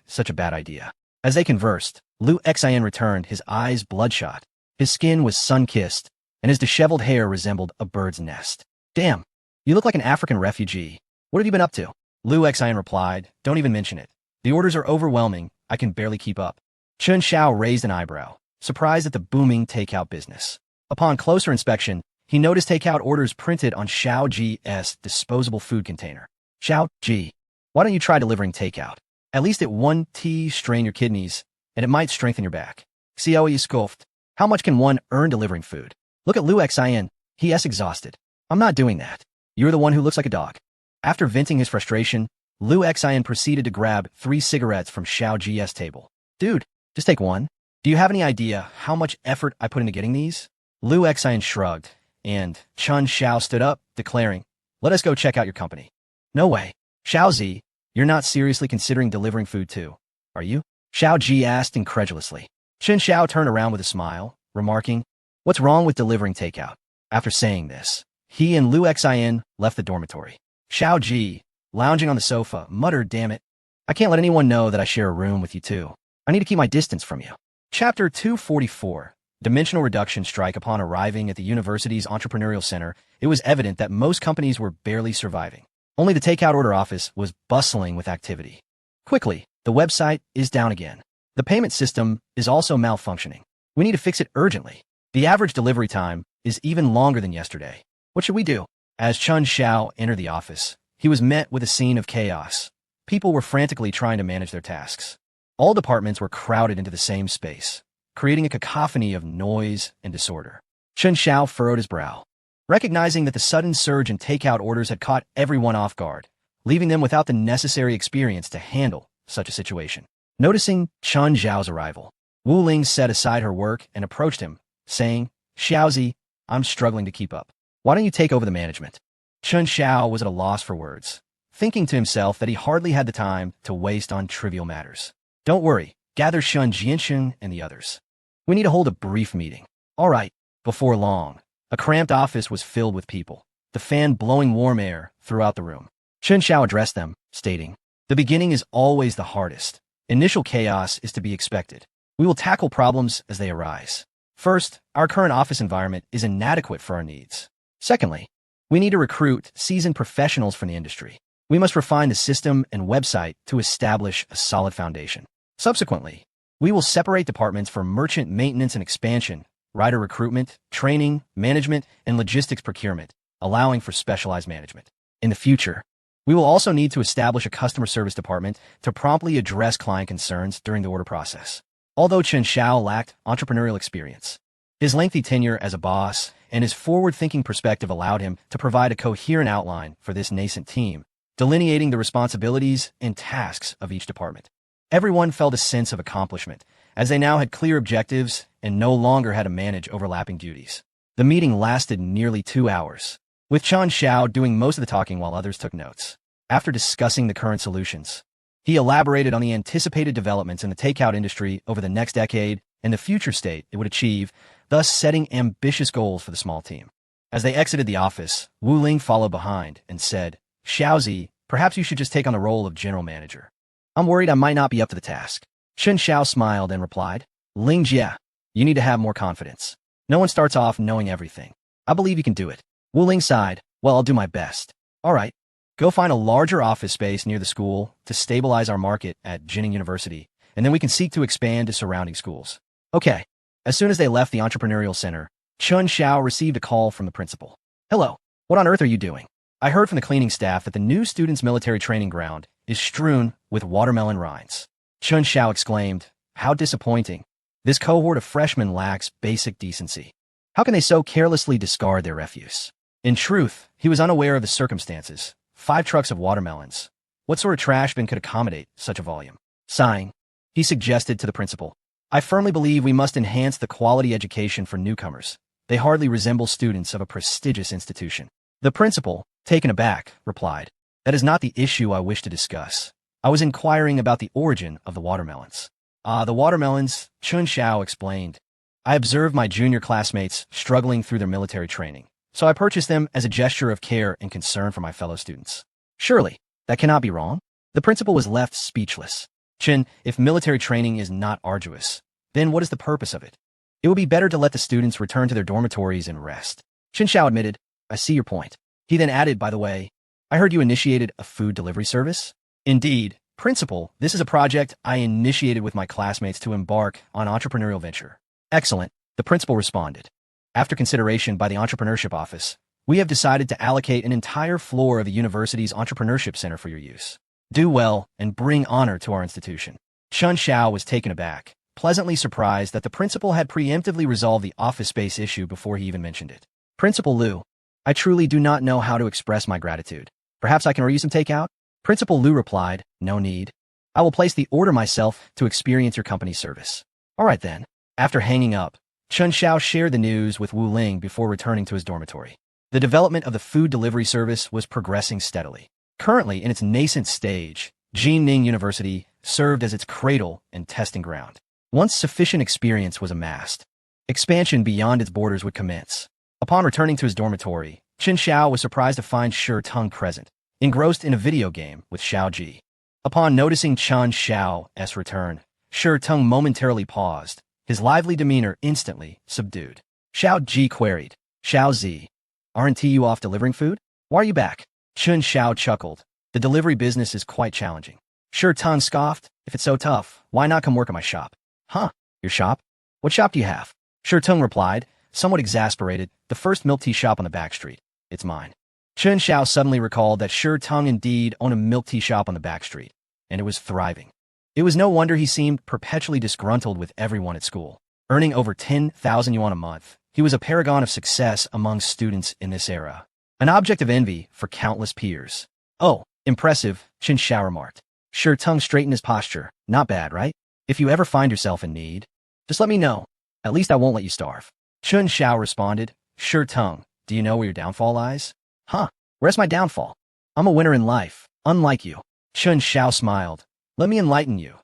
such a bad idea. As they conversed, Lu Xian returned, his eyes bloodshot. His skin was sun-kissed, and his disheveled hair resembled a bird's nest. "Damn, you look like an African refugee. What have you been up to?" Lu Xian replied, "Don't even mention it. The orders are overwhelming. I can barely keep up." Chun Xiao raised an eyebrow, surprised at the booming takeout business. Upon closer inspection, he noticed takeout orders printed on Xiao Ji's disposable food container. "Xiao Ji, why don't you try delivering takeout? At least it won't strain your kidneys, and it might strengthen your back." Xiao scoffed. "How much can one earn delivering food? Look at Lu Xian. He's exhausted." "I'm not doing that. You're the one who looks like a dog." After venting his frustration, Lu Xian proceeded to grab 3 cigarettes from Xiao Ji's table. "Dude, just take one. Do you have any idea how much effort I put into getting these?" Lu Xian shrugged, and Chun Xiao stood up, declaring, "Let us go check out your company." "No way. Xiao Zi, you're not seriously considering delivering food too, are you?" Xiao Ji asked incredulously. Chun Xiao turned around with a smile, remarking, "What's wrong with delivering takeout?" After saying this, he and Lu Xian left the dormitory. Xiao Ji, lounging on the sofa, muttered, "Damn it. I can't let anyone know that I share a room with you too. I need to keep my distance from you." Chapter 244. Dimensional Reduction Strike. Upon arriving at the university's entrepreneurial center, it was evident that most companies were barely surviving. Only the takeout order office was bustling with activity. "Quickly, the website is down again. The payment system is also malfunctioning. We need to fix it urgently. The average delivery time is even longer than yesterday. What should we do?" As Chun Xiao entered the office, he was met with a scene of chaos. People were frantically trying to manage their tasks. All departments were crowded into the same space, creating a cacophony of noise and disorder. Chun Xiao furrowed his brow. recognizing that the sudden surge in takeout orders had caught everyone off guard, leaving them without the necessary experience to handle such a situation. Noticing Chen Zhao's arrival, Wu Ling set aside her work and approached him, saying, "Xiaozi, I'm struggling to keep up. Why don't you take over the management?" Chen Xiao was at a loss for words, thinking to himself that he hardly had the time to waste on trivial matters. "Don't worry, gather Shun Jiansheng and the others. We need to hold a brief meeting." All right. Before long, a cramped office was filled with people, the fan blowing warm air throughout the room. Chen Xiao addressed them, stating, "The beginning is always the hardest. Initial chaos is to be expected. We will tackle problems as they arise. First, our current office environment is inadequate for our needs. Secondly, we need to recruit seasoned professionals from the industry. We must refine the system and website to establish a solid foundation. Subsequently, we will separate departments for merchant maintenance and expansion, rider recruitment, training, management, and logistics procurement, allowing for specialized management. In the future, we will also need to establish a customer service department to promptly address client concerns during the order process." Although Chen Xiao lacked entrepreneurial experience, his lengthy tenure as a boss and his forward-thinking perspective allowed him to provide a coherent outline for this nascent team, delineating the responsibilities and tasks of each department. Everyone felt a sense of accomplishment, as they now had clear objectives and no longer had to manage overlapping duties. The meeting lasted nearly 2 hours, with Chen Xiao doing most of the talking while others took notes. After discussing the current solutions, he elaborated on the anticipated developments in the takeout industry over the next decade and the future state it would achieve, thus setting ambitious goals for the small team. As they exited the office, Wu Ling followed behind and said, "Xiaozi, perhaps you should just take on the role of general manager. I'm worried I might not be up to the task." Chen Xiao smiled and replied, "Ling Jia, you need to have more confidence. No one starts off knowing everything. I believe you can do it." Wu Ling sighed, "Well, I'll do my best. All right, go find a larger office space near the school to stabilize our market at Jining University, and then we can seek to expand to surrounding schools." Okay. As soon as they left the entrepreneurial center, Chen Xiao received a call from the principal. "Hello, what on earth are you doing? I heard from the cleaning staff that the new students' military training ground is strewn with watermelon rinds." Chen Xiao exclaimed, "How disappointing. This cohort of freshmen lacks basic decency. How can they so carelessly discard their refuse?" In truth, he was unaware of the circumstances. 5 trucks of watermelons. What sort of trash bin could accommodate such a volume? Sighing, he suggested to the principal, "I firmly believe we must enhance the quality education for newcomers. They hardly resemble students of a prestigious institution." The principal, taken aback, replied, "That is not the issue I wish to discuss. I was inquiring about the origin of the watermelons." "Ah, the watermelons," Chen Xiao explained. "I observed my junior classmates struggling through their military training, so I purchased them as a gesture of care and concern for my fellow students." "Surely, that cannot be wrong?" The principal was left speechless. "Chen, if military training is not arduous, then what is the purpose of it? It would be better to let the students return to their dormitories and rest." Chen Xiao admitted, "I see your point." He then added, "By the way, I heard you initiated a food delivery service?" "Indeed, principal, this is a project I initiated with my classmates to embark on entrepreneurial venture." "Excellent," the principal responded. "After consideration by the Entrepreneurship Office, we have decided to allocate an entire floor of the university's Entrepreneurship Center for your use. Do well and bring honor to our institution." Chen Xiao was taken aback, pleasantly surprised that the principal had preemptively resolved the office space issue before he even mentioned it. "Principal Liu, I truly do not know how to express my gratitude. Perhaps I can order you some takeout?" Principal Liu replied, "No need. I will place the order myself to experience your company's service." "All right then." After hanging up, Chen Xiao shared the news with Wu Ling before returning to his dormitory. The development of the food delivery service was progressing steadily. Currently in its nascent stage, Jining University served as its cradle and testing ground. Once sufficient experience was amassed, expansion beyond its borders would commence. Upon returning to his dormitory, Chen Xiao was surprised to find Shi Teng present, engrossed in a video game with Xiao Ji. Upon noticing Chen Xiao's return, Shi Teng momentarily paused, his lively demeanor instantly subdued. Xiao Ji queried, "Xiao Zi, aren't you off delivering food? Why are you back?" Chen Xiao chuckled. "The delivery business is quite challenging." Shi Teng scoffed, "If it's so tough, why not come work at my shop?" "Huh? Your shop? What shop do you have?" Shi Teng replied, somewhat exasperated, "The first milk tea shop on the back street. It's mine." Chen Xiao suddenly recalled that Shi Teng indeed owned a milk tea shop on the back street, and it was thriving. It was no wonder he seemed perpetually disgruntled with everyone at school. Earning over 10,000 yuan a month, He was a paragon of success among students in this era, an object of envy for countless peers. Oh, impressive, Chen Xiao remarked. Sure Tung straightened his posture. Not bad, right? If you ever find yourself in need, just let me know. At least I won't let you starve. Chen Xiao responded. Sure Tung, do you know where your downfall lies? Huh, where's my downfall? I'm a winner in life, unlike you. Chen Xiao smiled. Let me enlighten you.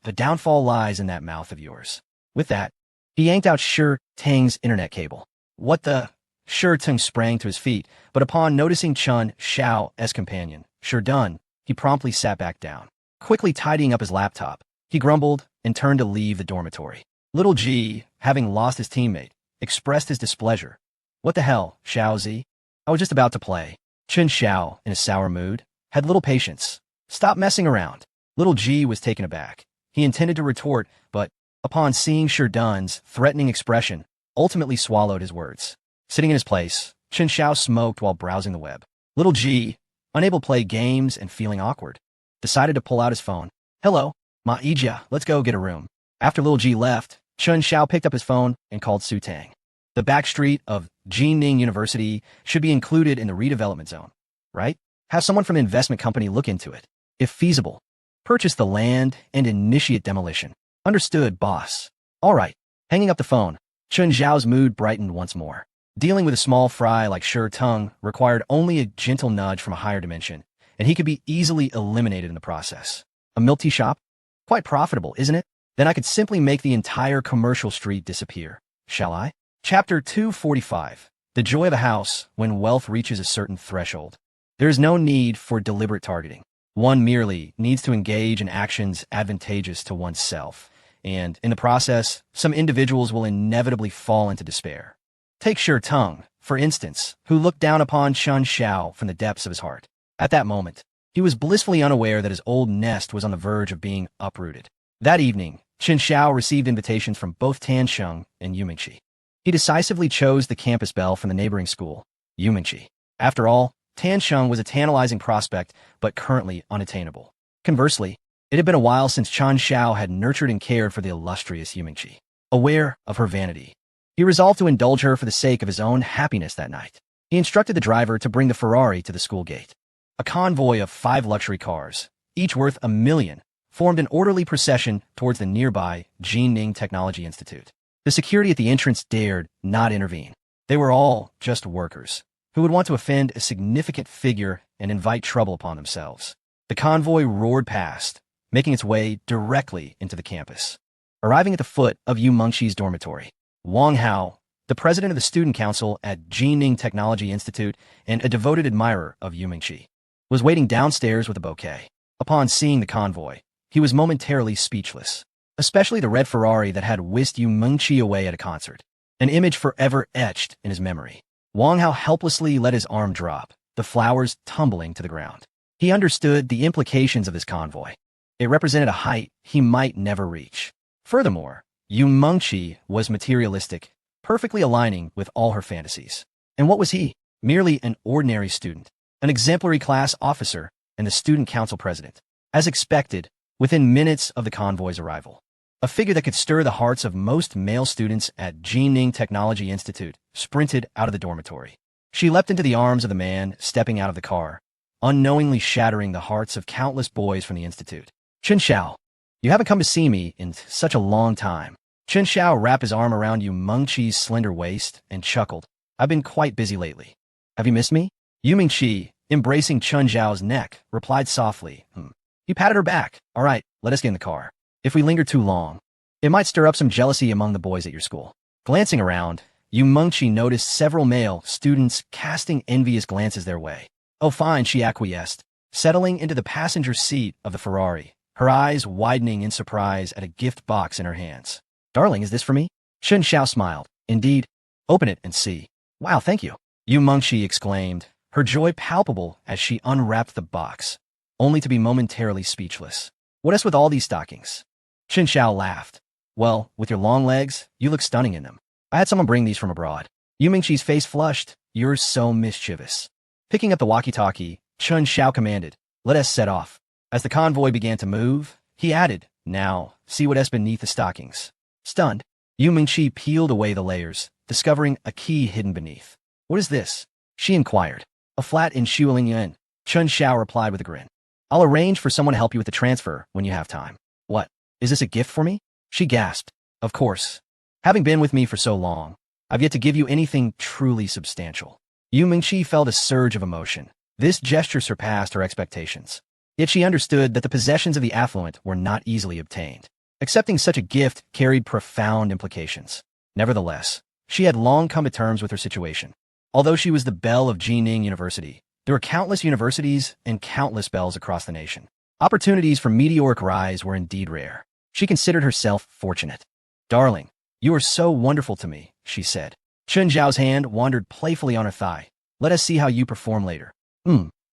The downfall lies in that mouth of yours. With that, he yanked out Sure Tang's internet cable. What the? Sure Tang sprang to his feet, but upon noticing Chen Xiao's companion, Sure Dun, he promptly sat back down. Quickly tidying up his laptop, he grumbled and turned to leave the dormitory. Little G, having lost his teammate, expressed his displeasure. What the hell, Xiaozi? I was just about to play. Chen Xiao, in a sour mood, had little patience. Stop messing around. Little G was taken aback. He intended to retort, but, upon seeing Sure Dun's threatening expression, ultimately swallowed his words. Sitting in his place, Chen Xiao smoked while browsing the web. Little G, unable to play games and feeling awkward, decided to pull out his phone. Hello, Ma Ija, let's go get a room. After Little G left, Chen Xiao picked up his phone and called Su Tang. The back street of Jining University should be included in the redevelopment zone, right? Have someone from the investment company look into it. If feasible, purchase the land and initiate demolition. Understood, boss. All right. Hanging up the phone, Chen Xiao's mood brightened once more. Dealing with a small fry like Sure Tung required only a gentle nudge from a higher dimension, and he could be easily eliminated in the process. A milk tea shop? Quite profitable, isn't it? Then I could simply make the entire commercial street disappear. Shall I? Chapter 245. The joy of a house when wealth reaches a certain threshold. There is no need for deliberate targeting. One merely needs to engage in actions advantageous to oneself, and, in the process, some individuals will inevitably fall into despair. Take Sure Tung, for instance, who looked down upon Chen Xiao from the depths of his heart. At that moment, he was blissfully unaware that his old nest was on the verge of being uprooted. That evening, Chen Xiao received invitations from both Tansheng and Yumingqi. He decisively chose the campus belle from the neighboring school, Yumingqi. After all, Tansheng was a tantalizing prospect, but currently unattainable. Conversely, it had been a while since Chen Xiao had nurtured and cared for the illustrious Yumingqi. Aware of her vanity, he resolved to indulge her for the sake of his own happiness that night. He instructed the driver to bring the Ferrari to the school gate. A convoy of 5 luxury cars, each worth $1 million, formed an orderly procession towards the nearby Jining Technology Institute. The security at the entrance dared not intervene. They were all just workers who would want to offend a significant figure and invite trouble upon themselves. The convoy roared past, making its way directly into the campus. Arriving at the foot of Yu Mengxi's dormitory, Wang Hao, the president of the student council at Jining Technology Institute and a devoted admirer of Yu Mengxi, was waiting downstairs with a bouquet. Upon seeing the convoy, he was momentarily speechless, especially the red Ferrari that had whisked Yu Mengxi away at a concert, an image forever etched in his memory. Wang Hao helplessly let his arm drop, the flowers tumbling to the ground. He understood the implications of this convoy. It represented a height he might never reach. Furthermore, Yu Mengxi was materialistic, perfectly aligning with all her fantasies. And what was he? Merely an ordinary student, an exemplary class officer, and the student council president. As expected, within minutes of the convoy's arrival, a figure that could stir the hearts of most male students at Jining Technology Institute sprinted out of the dormitory. She leapt into the arms of the man stepping out of the car, unknowingly shattering the hearts of countless boys from the institute. Chen Xiao, you haven't come to see me in such a long time. Chen Xiao wrapped his arm around Yu Mengxi's slender waist and chuckled. I've been quite busy lately. Have you missed me? Yu Mengxi, embracing Chen Xiao's neck, replied softly. He patted her back. All right, let us get in the car. If we linger too long, it might stir up some jealousy among the boys at your school. Glancing around, Yu Mengxi noticed several male students casting envious glances their way. Oh fine, she acquiesced, settling into the passenger seat of the Ferrari, her eyes widening in surprise at a gift box in her hands. Darling, is this for me? Chen Xiao smiled. Indeed. Open it and see. Wow, thank you. Yu Mengxi exclaimed, her joy palpable as she unwrapped the box, only to be momentarily speechless. What is with all these stockings? Chen Xiao laughed. Well, with your long legs, you look stunning in them. I had someone bring these from abroad. Yu Mengxi's face flushed. You're so mischievous. Picking up the walkie-talkie, Chen Xiao commanded, let us set off. As the convoy began to move, he added, now, see what is beneath the stockings. Stunned, Yu Mengxi peeled away the layers, discovering a key hidden beneath. What is this? She inquired. A flat in Shuilingyan. Chun Xiao replied with a grin. I'll arrange for someone to help you with the transfer when you have time. What? Is this a gift for me? She gasped. Of course. Having been with me for so long, I've yet to give you anything truly substantial. Yu Mingqi felt a surge of emotion. This gesture surpassed her expectations. Yet she understood that the possessions of the affluent were not easily obtained. Accepting such a gift carried profound implications. Nevertheless, she had long come to terms with her situation. Although she was the belle of Jining University, there were countless universities and countless bells across the nation. Opportunities for meteoric rise were indeed rare. She considered herself fortunate. Darling, you are so wonderful to me, she said. Chun Zhao's hand wandered playfully on her thigh. Let us see how you perform later.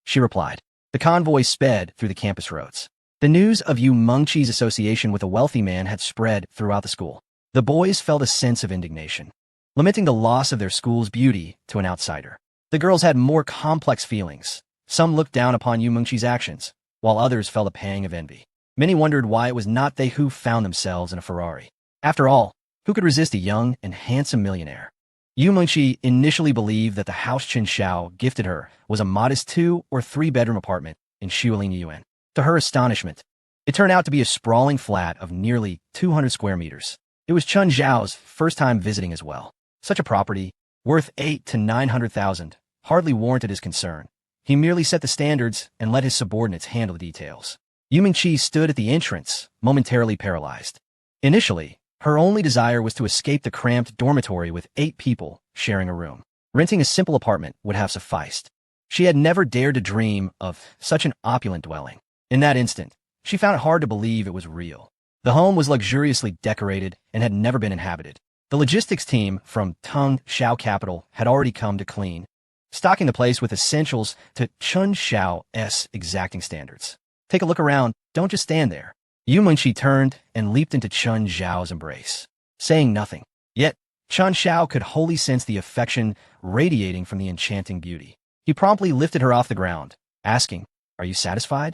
She replied. The convoy sped through the campus roads. The news of Yu Mengqi's association with a wealthy man had spread throughout the school. The boys felt a sense of indignation, lamenting the loss of their school's beauty to an outsider. The girls had more complex feelings. Some looked down upon Yu Mengqi's actions, while others felt a pang of envy. Many wondered why it was not they who found themselves in a Ferrari. After all, who could resist a young and handsome millionaire? Yu Mengqi initially believed that the house Qin Xiao gifted her was a modest 2- or 3-bedroom apartment in Shuilingyan. To her astonishment, it turned out to be a sprawling flat of nearly 200 square meters. It was Chun Zhao's first time visiting as well. Such a property, worth 8 to 900,000, hardly warranted his concern. He merely set the standards and let his subordinates handle the details. Yu Mingqi stood at the entrance, momentarily paralyzed. Initially, her only desire was to escape the cramped dormitory with 8 people sharing a room. Renting a simple apartment would have sufficed. She had never dared to dream of such an opulent dwelling. In that instant, she found it hard to believe it was real. The home was luxuriously decorated and had never been inhabited. The logistics team from Tung Xiao Capital had already come to clean, stocking the place with essentials to Chun Xiao's exacting standards. Take a look around, don't just stand there. Yu Mengqi turned and leaped into Chun Zhao's embrace, saying nothing. Yet, Chun Xiao could wholly sense the affection radiating from the enchanting beauty. He promptly lifted her off the ground, asking, Are you satisfied?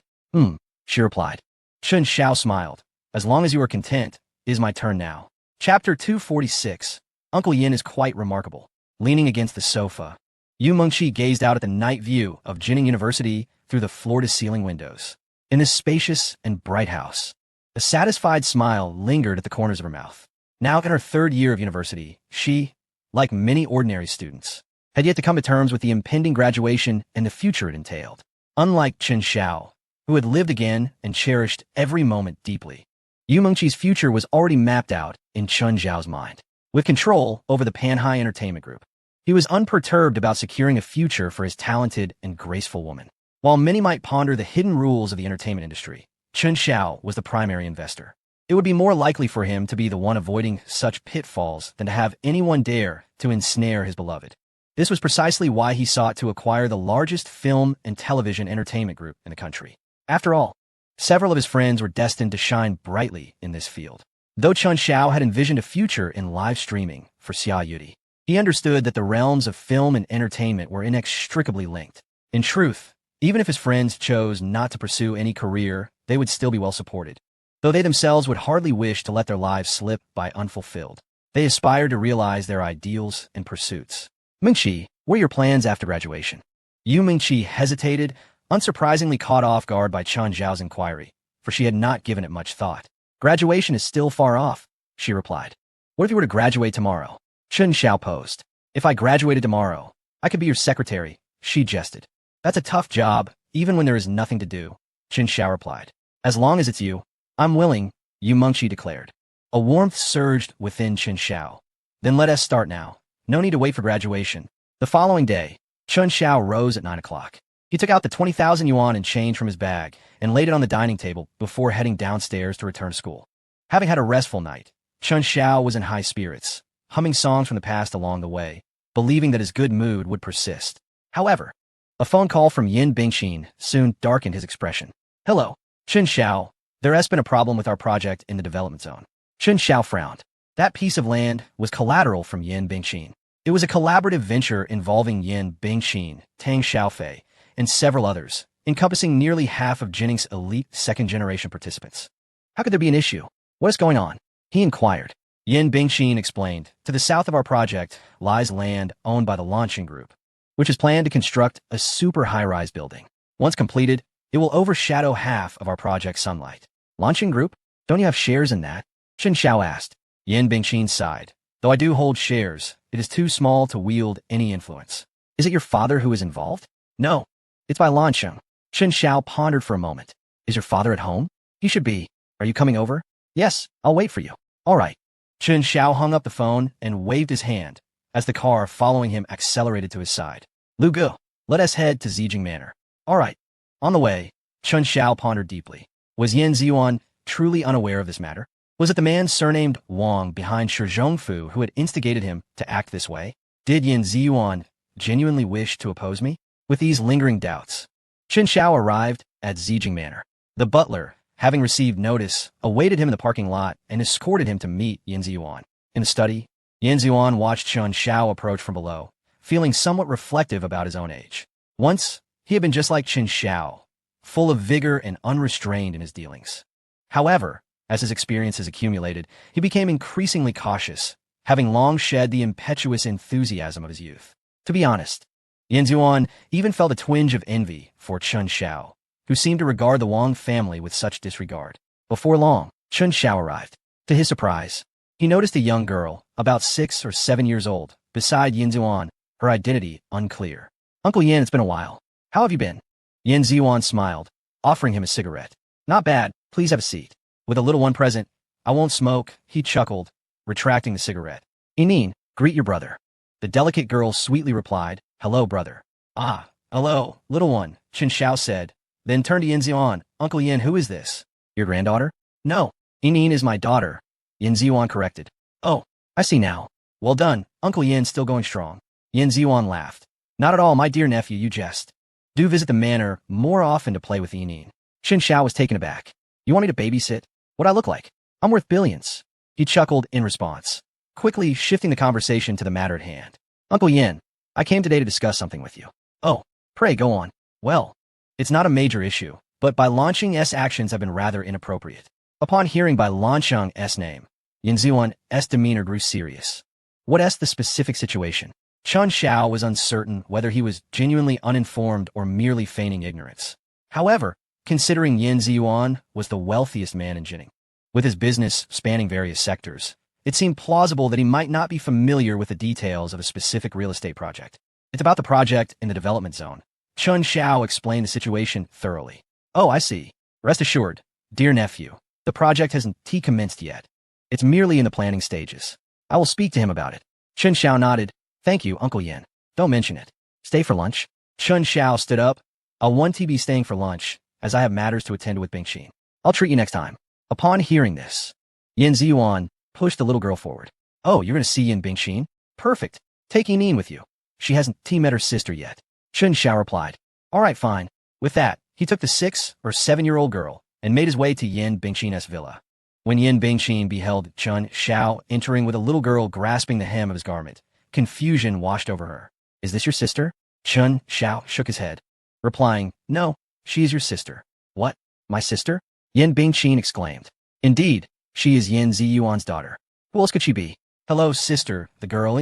She replied. Chun Xiao smiled. As long as you are content, it is my turn now. Chapter 246. Uncle Yin is quite remarkable. Leaning against the sofa, Yu Mengqi gazed out at the night view of Jining University through the floor-to-ceiling windows. In this spacious and bright house, a satisfied smile lingered at the corners of her mouth. Now in her 3rd year of university, she, like many ordinary students, had yet to come to terms with the impending graduation and the future it entailed. Unlike Qin Xiao, who had lived again and cherished every moment deeply, Yu Mengqi's future was already mapped out in Chun Zhao's mind. With control over the Panhai Entertainment Group, he was unperturbed about securing a future for his talented and graceful woman. While many might ponder the hidden rules of the entertainment industry, Chun Xiao was the primary investor. It would be more likely for him to be the one avoiding such pitfalls than to have anyone dare to ensnare his beloved. This was precisely why he sought to acquire the largest film and television entertainment group in the country. After all, several of his friends were destined to shine brightly in this field. Though Chun Xiao had envisioned a future in live streaming for Xia Yudi, he understood that the realms of film and entertainment were inextricably linked. In truth, even if his friends chose not to pursue any career, they would still be well supported. Though they themselves would hardly wish to let their lives slip by unfulfilled, they aspired to realize their ideals and pursuits. Mengqi, what are your plans after graduation? Yu Mengqi hesitated, unsurprisingly caught off guard by Chun Zhao's inquiry, for she had not given it much thought. Graduation is still far off, she replied. What if you were to graduate tomorrow? Chun Xiao posed. If I graduated tomorrow, I could be your secretary, she jested. That's a tough job, even when there is nothing to do, Chun Xiao replied. As long as it's you, I'm willing, Yu Mengqi declared. A warmth surged within Chun Xiao. Then let us start now. No need to wait for graduation. The following day, Chun Xiao rose at 9 o'clock. He took out the 20,000 yuan in change from his bag and laid it on the dining table before heading downstairs to return to school. Having had a restful night, Chun Xiao was in high spirits, humming songs from the past along the way, believing that his good mood would persist. However, a phone call from Yin Bingxin soon darkened his expression. Hello, Chun Xiao. There has been a problem with our project in the development zone. Chun Xiao frowned. That piece of land was collateral from Yin Bingxin. It was a collaborative venture involving Yin Bingxin, Tang Xiaofei, and several others, encompassing nearly half of Jinning's elite second-generation participants. How could there be an issue? What is going on? He inquired. Yin Bingqin explained. To the south of our project lies land owned by the Launching Group, which is planned to construct a super high-rise building. Once completed, it will overshadow half of our project's sunlight. Launching Group? Don't you have shares in that? Chen Xiao asked. Yin Bingqin sighed. Though I do hold shares, it is too small to wield any influence. Is it your father who is involved? No. It's by Lansheng. Chen Xiao pondered for a moment. Is your father at home? He should be. Are you coming over? Yes, I'll wait for you. All right. Chen Xiao hung up the phone and waved his hand as the car following him accelerated to his side. Lu Gu, let us head to Zijing Manor. All right. On the way, Chen Xiao pondered deeply. Was Yin Ziyuan truly unaware of this matter? Was it the man surnamed Wang behind Shi Zhongfu who had instigated him to act this way? Did Yin Ziyuan genuinely wish to oppose me? With these lingering doubts, Chen Xiao arrived at Zijing Manor. The butler, having received notice, awaited him in the parking lot and escorted him to meet Yin Ziyuan. In the study, Yin Ziyuan watched Chen Xiao approach from below, feeling somewhat reflective about his own age. Once, he had been just like Chen Xiao, full of vigor and unrestrained in his dealings. However, as his experiences accumulated, he became increasingly cautious, having long shed the impetuous enthusiasm of his youth. To be honest, Yin Ziyuan even felt a twinge of envy for Chen Xiao, who seemed to regard the Wang family with such disregard. Before long, Chen Xiao arrived. To his surprise, he noticed a young girl, about 6 or 7 years old, beside Yin Ziyuan, her identity unclear. Uncle Yin, it's been a while. How have you been? Yin Ziyuan smiled, offering him a cigarette. Not bad, please have a seat. With a little one present, I won't smoke, he chuckled, retracting the cigarette. Inin, greet your brother. The delicate girl sweetly replied, hello, brother. Ah, hello, little one, Chen Xiao said, then turned to Yin Ziyuan. Uncle Yin, who is this? Your granddaughter? No, Inin is my daughter, Yin Ziyuan corrected. Oh, I see now. Well done, Uncle Yin still going strong. Yin Ziyuan laughed. Not at all, my dear nephew, you jest. Do visit the manor more often to play with Inin. Chen Xiao was taken aback. You want me to babysit? What I look like? I'm worth billions. He chuckled in response, quickly shifting the conversation to the matter at hand. Uncle Yin, I came today to discuss something with you. Oh, pray go on. Well, it's not a major issue, but Bai Lancheng's actions have been rather inappropriate. Upon hearing Bai Lancheng's name, Yin Ziyuan's demeanor grew serious. What's the specific situation? Chen Xiao was uncertain whether he was genuinely uninformed or merely feigning ignorance. However, considering Yin Ziyuan was the wealthiest man in Jining, with his business spanning various sectors, it seemed plausible that he might not be familiar with the details of a specific real estate project. It's about the project in the development zone. Chen Xiao explained the situation thoroughly. Oh, I see. Rest assured, dear nephew, the project hasn't commenced yet. It's merely in the planning stages. I will speak to him about it. Chen Xiao nodded. Thank you, Uncle Yin. Don't mention it. Stay for lunch. Chen Xiao stood up. I'll be staying for lunch, as I have matters to attend with Bingqin. I'll treat you next time. Upon hearing this, Yin Ziyuan pushed the little girl forward. Oh, you're going to see Yin Bingqin? Perfect. Take Yin with you. She hasn't met her sister yet. Chen Xiao replied. All right, fine. With that, he took the 6 or 7-year-old girl and made his way to Yin Bingqin's villa. When Yin Bingqin beheld Chen Xiao entering with a little girl grasping the hem of his garment, confusion washed over her. Is this your sister? Chen Xiao shook his head, replying, no, she is your sister. What? My sister? Yin Bingqin exclaimed. Indeed, she is Yin Ziyuan's daughter. Who else could she be? Hello, sister, the girl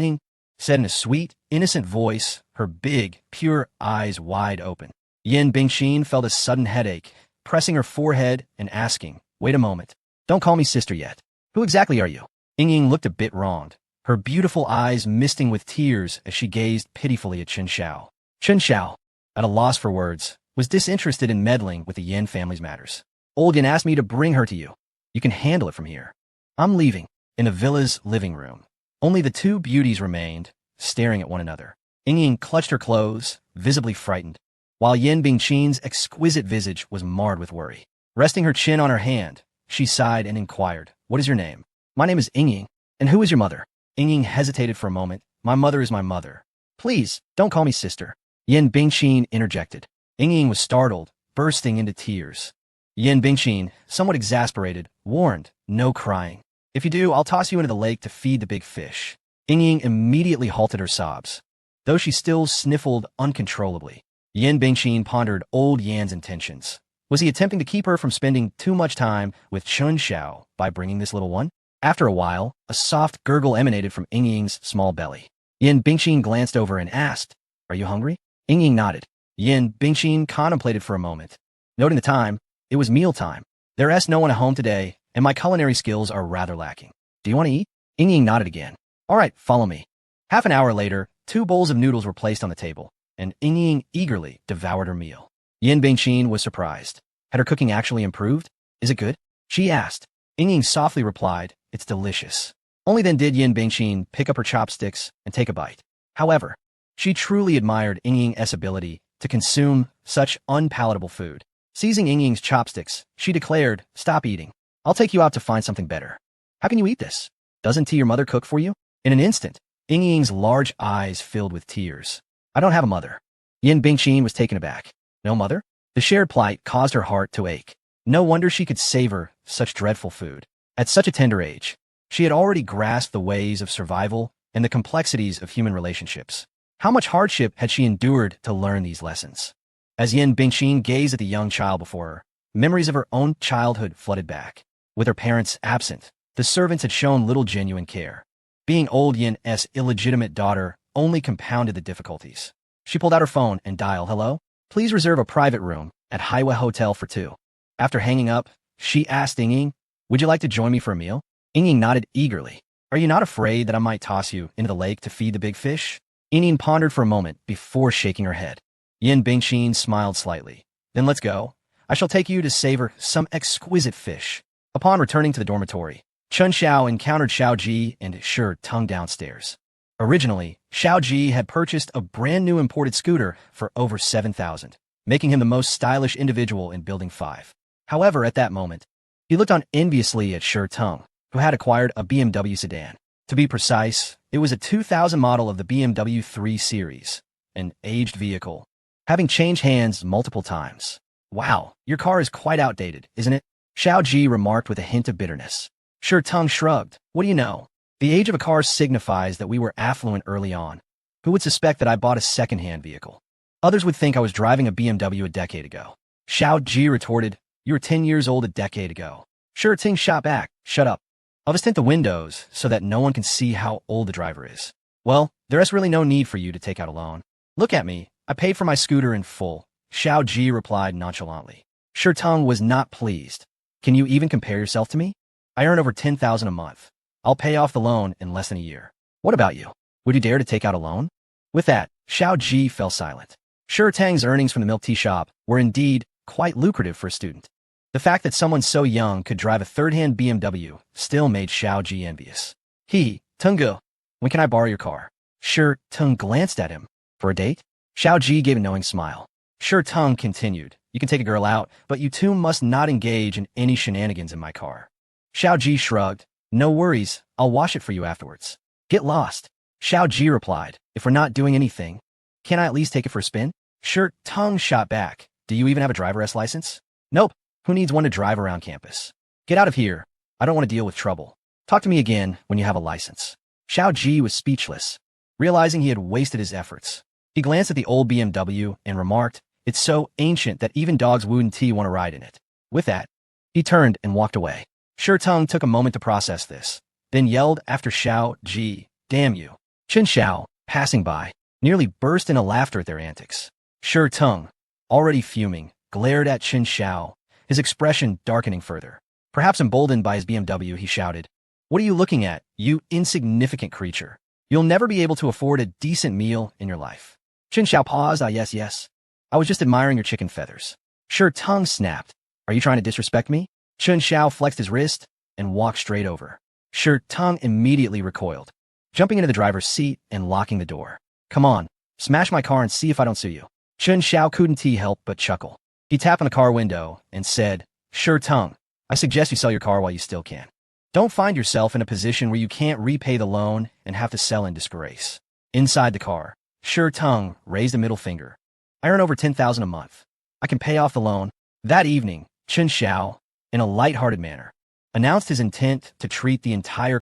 said in a sweet, innocent voice, her big, pure eyes wide open. Yin Bingqin felt a sudden headache, pressing her forehead and asking, wait a moment. Don't call me sister yet. Who exactly are you? Ying looked a bit wronged, her beautiful eyes misting with tears as she gazed pitifully at Chen Xiao. Chen Xiao, at a loss for words, was disinterested in meddling with the Yin family's matters. Old Yin asked me to bring her to you. You can handle it from here. I'm leaving. In the villa's living room, only the two beauties remained, staring at one another. Ying clutched her clothes, visibly frightened, while Yin Bingqin's exquisite visage was marred with worry. Resting her chin on her hand, she sighed and inquired, what is your name? My name is Ying. And who is your mother? Ying hesitated for a moment. My mother is my mother. Please, don't call me sister. Yin Bingqin interjected. Ying was startled, bursting into tears. Yin Bingqin, somewhat exasperated, warned, no crying. If you do, I'll toss you into the lake to feed the big fish. Ying immediately halted her sobs, though she still sniffled uncontrollably. Yin Bingqin pondered old Yan's intentions. Was he attempting to keep her from spending too much time with Chen Xiao by bringing this little one? After a while, a soft gurgle emanated from Ying Ying's small belly. Yin Bingxin glanced over and asked, "Are you hungry?" Ying Ying nodded. Yin Bingxin contemplated for a moment. Noting the time, it was mealtime. There's no one at home today, and my culinary skills are rather lacking. Do you want to eat? Ying Ying nodded again. All right, follow me. Half an hour later, 2 bowls of noodles were placed on the table, and Ying Ying eagerly devoured her meal. Yin Bingxin was surprised. Had her cooking actually improved? Is it good? She asked. Ying Ying softly replied, "It's delicious." Only then did Yin Bingxin pick up her chopsticks and take a bite. However, she truly admired Ying Ying's ability to consume such unpalatable food. Seizing Ying Ying's chopsticks, she declared, "Stop eating. I'll take you out to find something better." "How can you eat this? Doesn't your mother cook for you?" In an instant, Ying Ying's large eyes filled with tears. "I don't have a mother." Yin Bingxin was taken aback. No mother? The shared plight caused her heart to ache. No wonder she could savor such dreadful food. At such a tender age, she had already grasped the ways of survival and the complexities of human relationships. How much hardship had she endured to learn these lessons? As Yin Bingxin gazed at the young child before her, memories of her own childhood flooded back. With her parents absent, the servants had shown little genuine care. Being old Yin's illegitimate daughter only compounded the difficulties. She pulled out her phone and dialed, "Hello? Please reserve a private room at Highway Hotel for 2. After hanging up, she asked Ying Ying, "Would you like to join me for a meal?" Ying Ying nodded eagerly. "Are you not afraid that I might toss you into the lake to feed the big fish?" Ying Ying pondered for a moment before shaking her head. Yin Bingxin smiled slightly. "Then let's go. I shall take you to savor some exquisite fish." Upon returning to the dormitory, Chun Xiao encountered Xiao Ji and Shi Tung downstairs. Originally, Xiao Ji had purchased a brand new imported scooter for over 7,000, making him the most stylish individual in Building 5. However, at that moment, he looked on enviously at Shi Tung, who had acquired a BMW sedan. To be precise, it was a 2000 model of the BMW 3 Series, an aged vehicle, having changed hands multiple times. "Wow, your car is quite outdated, isn't it?" Xiao Ji remarked with a hint of bitterness. Shi Tung shrugged. "What do you know? The age of a car signifies that we were affluent early on. Who would suspect that I bought a second-hand vehicle? Others would think I was driving a BMW a decade ago." Xiao Ji retorted, "You were 10 years old a decade ago." Shi Tung shot back, "Shut up. I'll just tint the windows so that no one can see how old the driver is." "Well, there's really no need for you to take out a loan. Look at me. I paid for my scooter in full," Xiao Ji replied nonchalantly. Shi Tung was not pleased. "Can you even compare yourself to me? I earn over 10,000 a month. I'll pay off the loan in less than a year. What about you? Would you dare to take out a loan?" With that, Xiao Ji fell silent. Shi Tang's earnings from the milk tea shop were indeed quite lucrative for a student. The fact that someone so young could drive a third-hand BMW still made Xiao Ji envious. "Tungu, when can I borrow your car?" Shi Tung glanced at him. "For a date?" Xiao Ji gave a knowing smile. Shi Tung continued, "You can take a girl out, but you two must not engage in any shenanigans in my car." Xiao Ji shrugged. "No worries, I'll wash it for you afterwards." "Get lost." Xiao Ji replied, "If we're not doing anything, can I at least take it for a spin?" Shi Tung shot back. "Do you even have a driver's license?" "Nope. Who needs one to drive around campus?" "Get out of here. I don't want to deal with trouble. Talk to me again when you have a license." Xiao Ji was speechless, realizing he had wasted his efforts. He glanced at the old BMW and remarked, "It's so ancient that even dogs wouldn't want to ride in it." With that, he turned and walked away. Shi Tung took a moment to process this, then yelled after Xiao Ji, "Damn you." Chun Xiao, passing by, nearly burst into laughter at their antics. Shi Tung, already fuming, glared at Chun Xiao, his expression darkening further. Perhaps emboldened by his BMW, he shouted, "What are you looking at, you insignificant creature? You'll never be able to afford a decent meal in your life." Chun Xiao paused. Yes. I was just admiring your chicken feathers." Shi Tung snapped. "Are you trying to disrespect me?" Chun Xiao flexed his wrist and walked straight over. Shi Tung immediately recoiled, jumping into the driver's seat and locking the door. "Come on, smash my car and see if I don't sue you." Chun Xiao couldn't help but chuckle. He tapped on the car window and said, "Shi Tung, I suggest you sell your car while you still can. Don't find yourself in a position where you can't repay the loan and have to sell in disgrace." Inside the car, Shi Tung raised a middle finger. "I earn over 10,000 a month. I can pay off the loan." That evening, Chun Xiao, in a light-hearted manner, announced his intent to treat the entire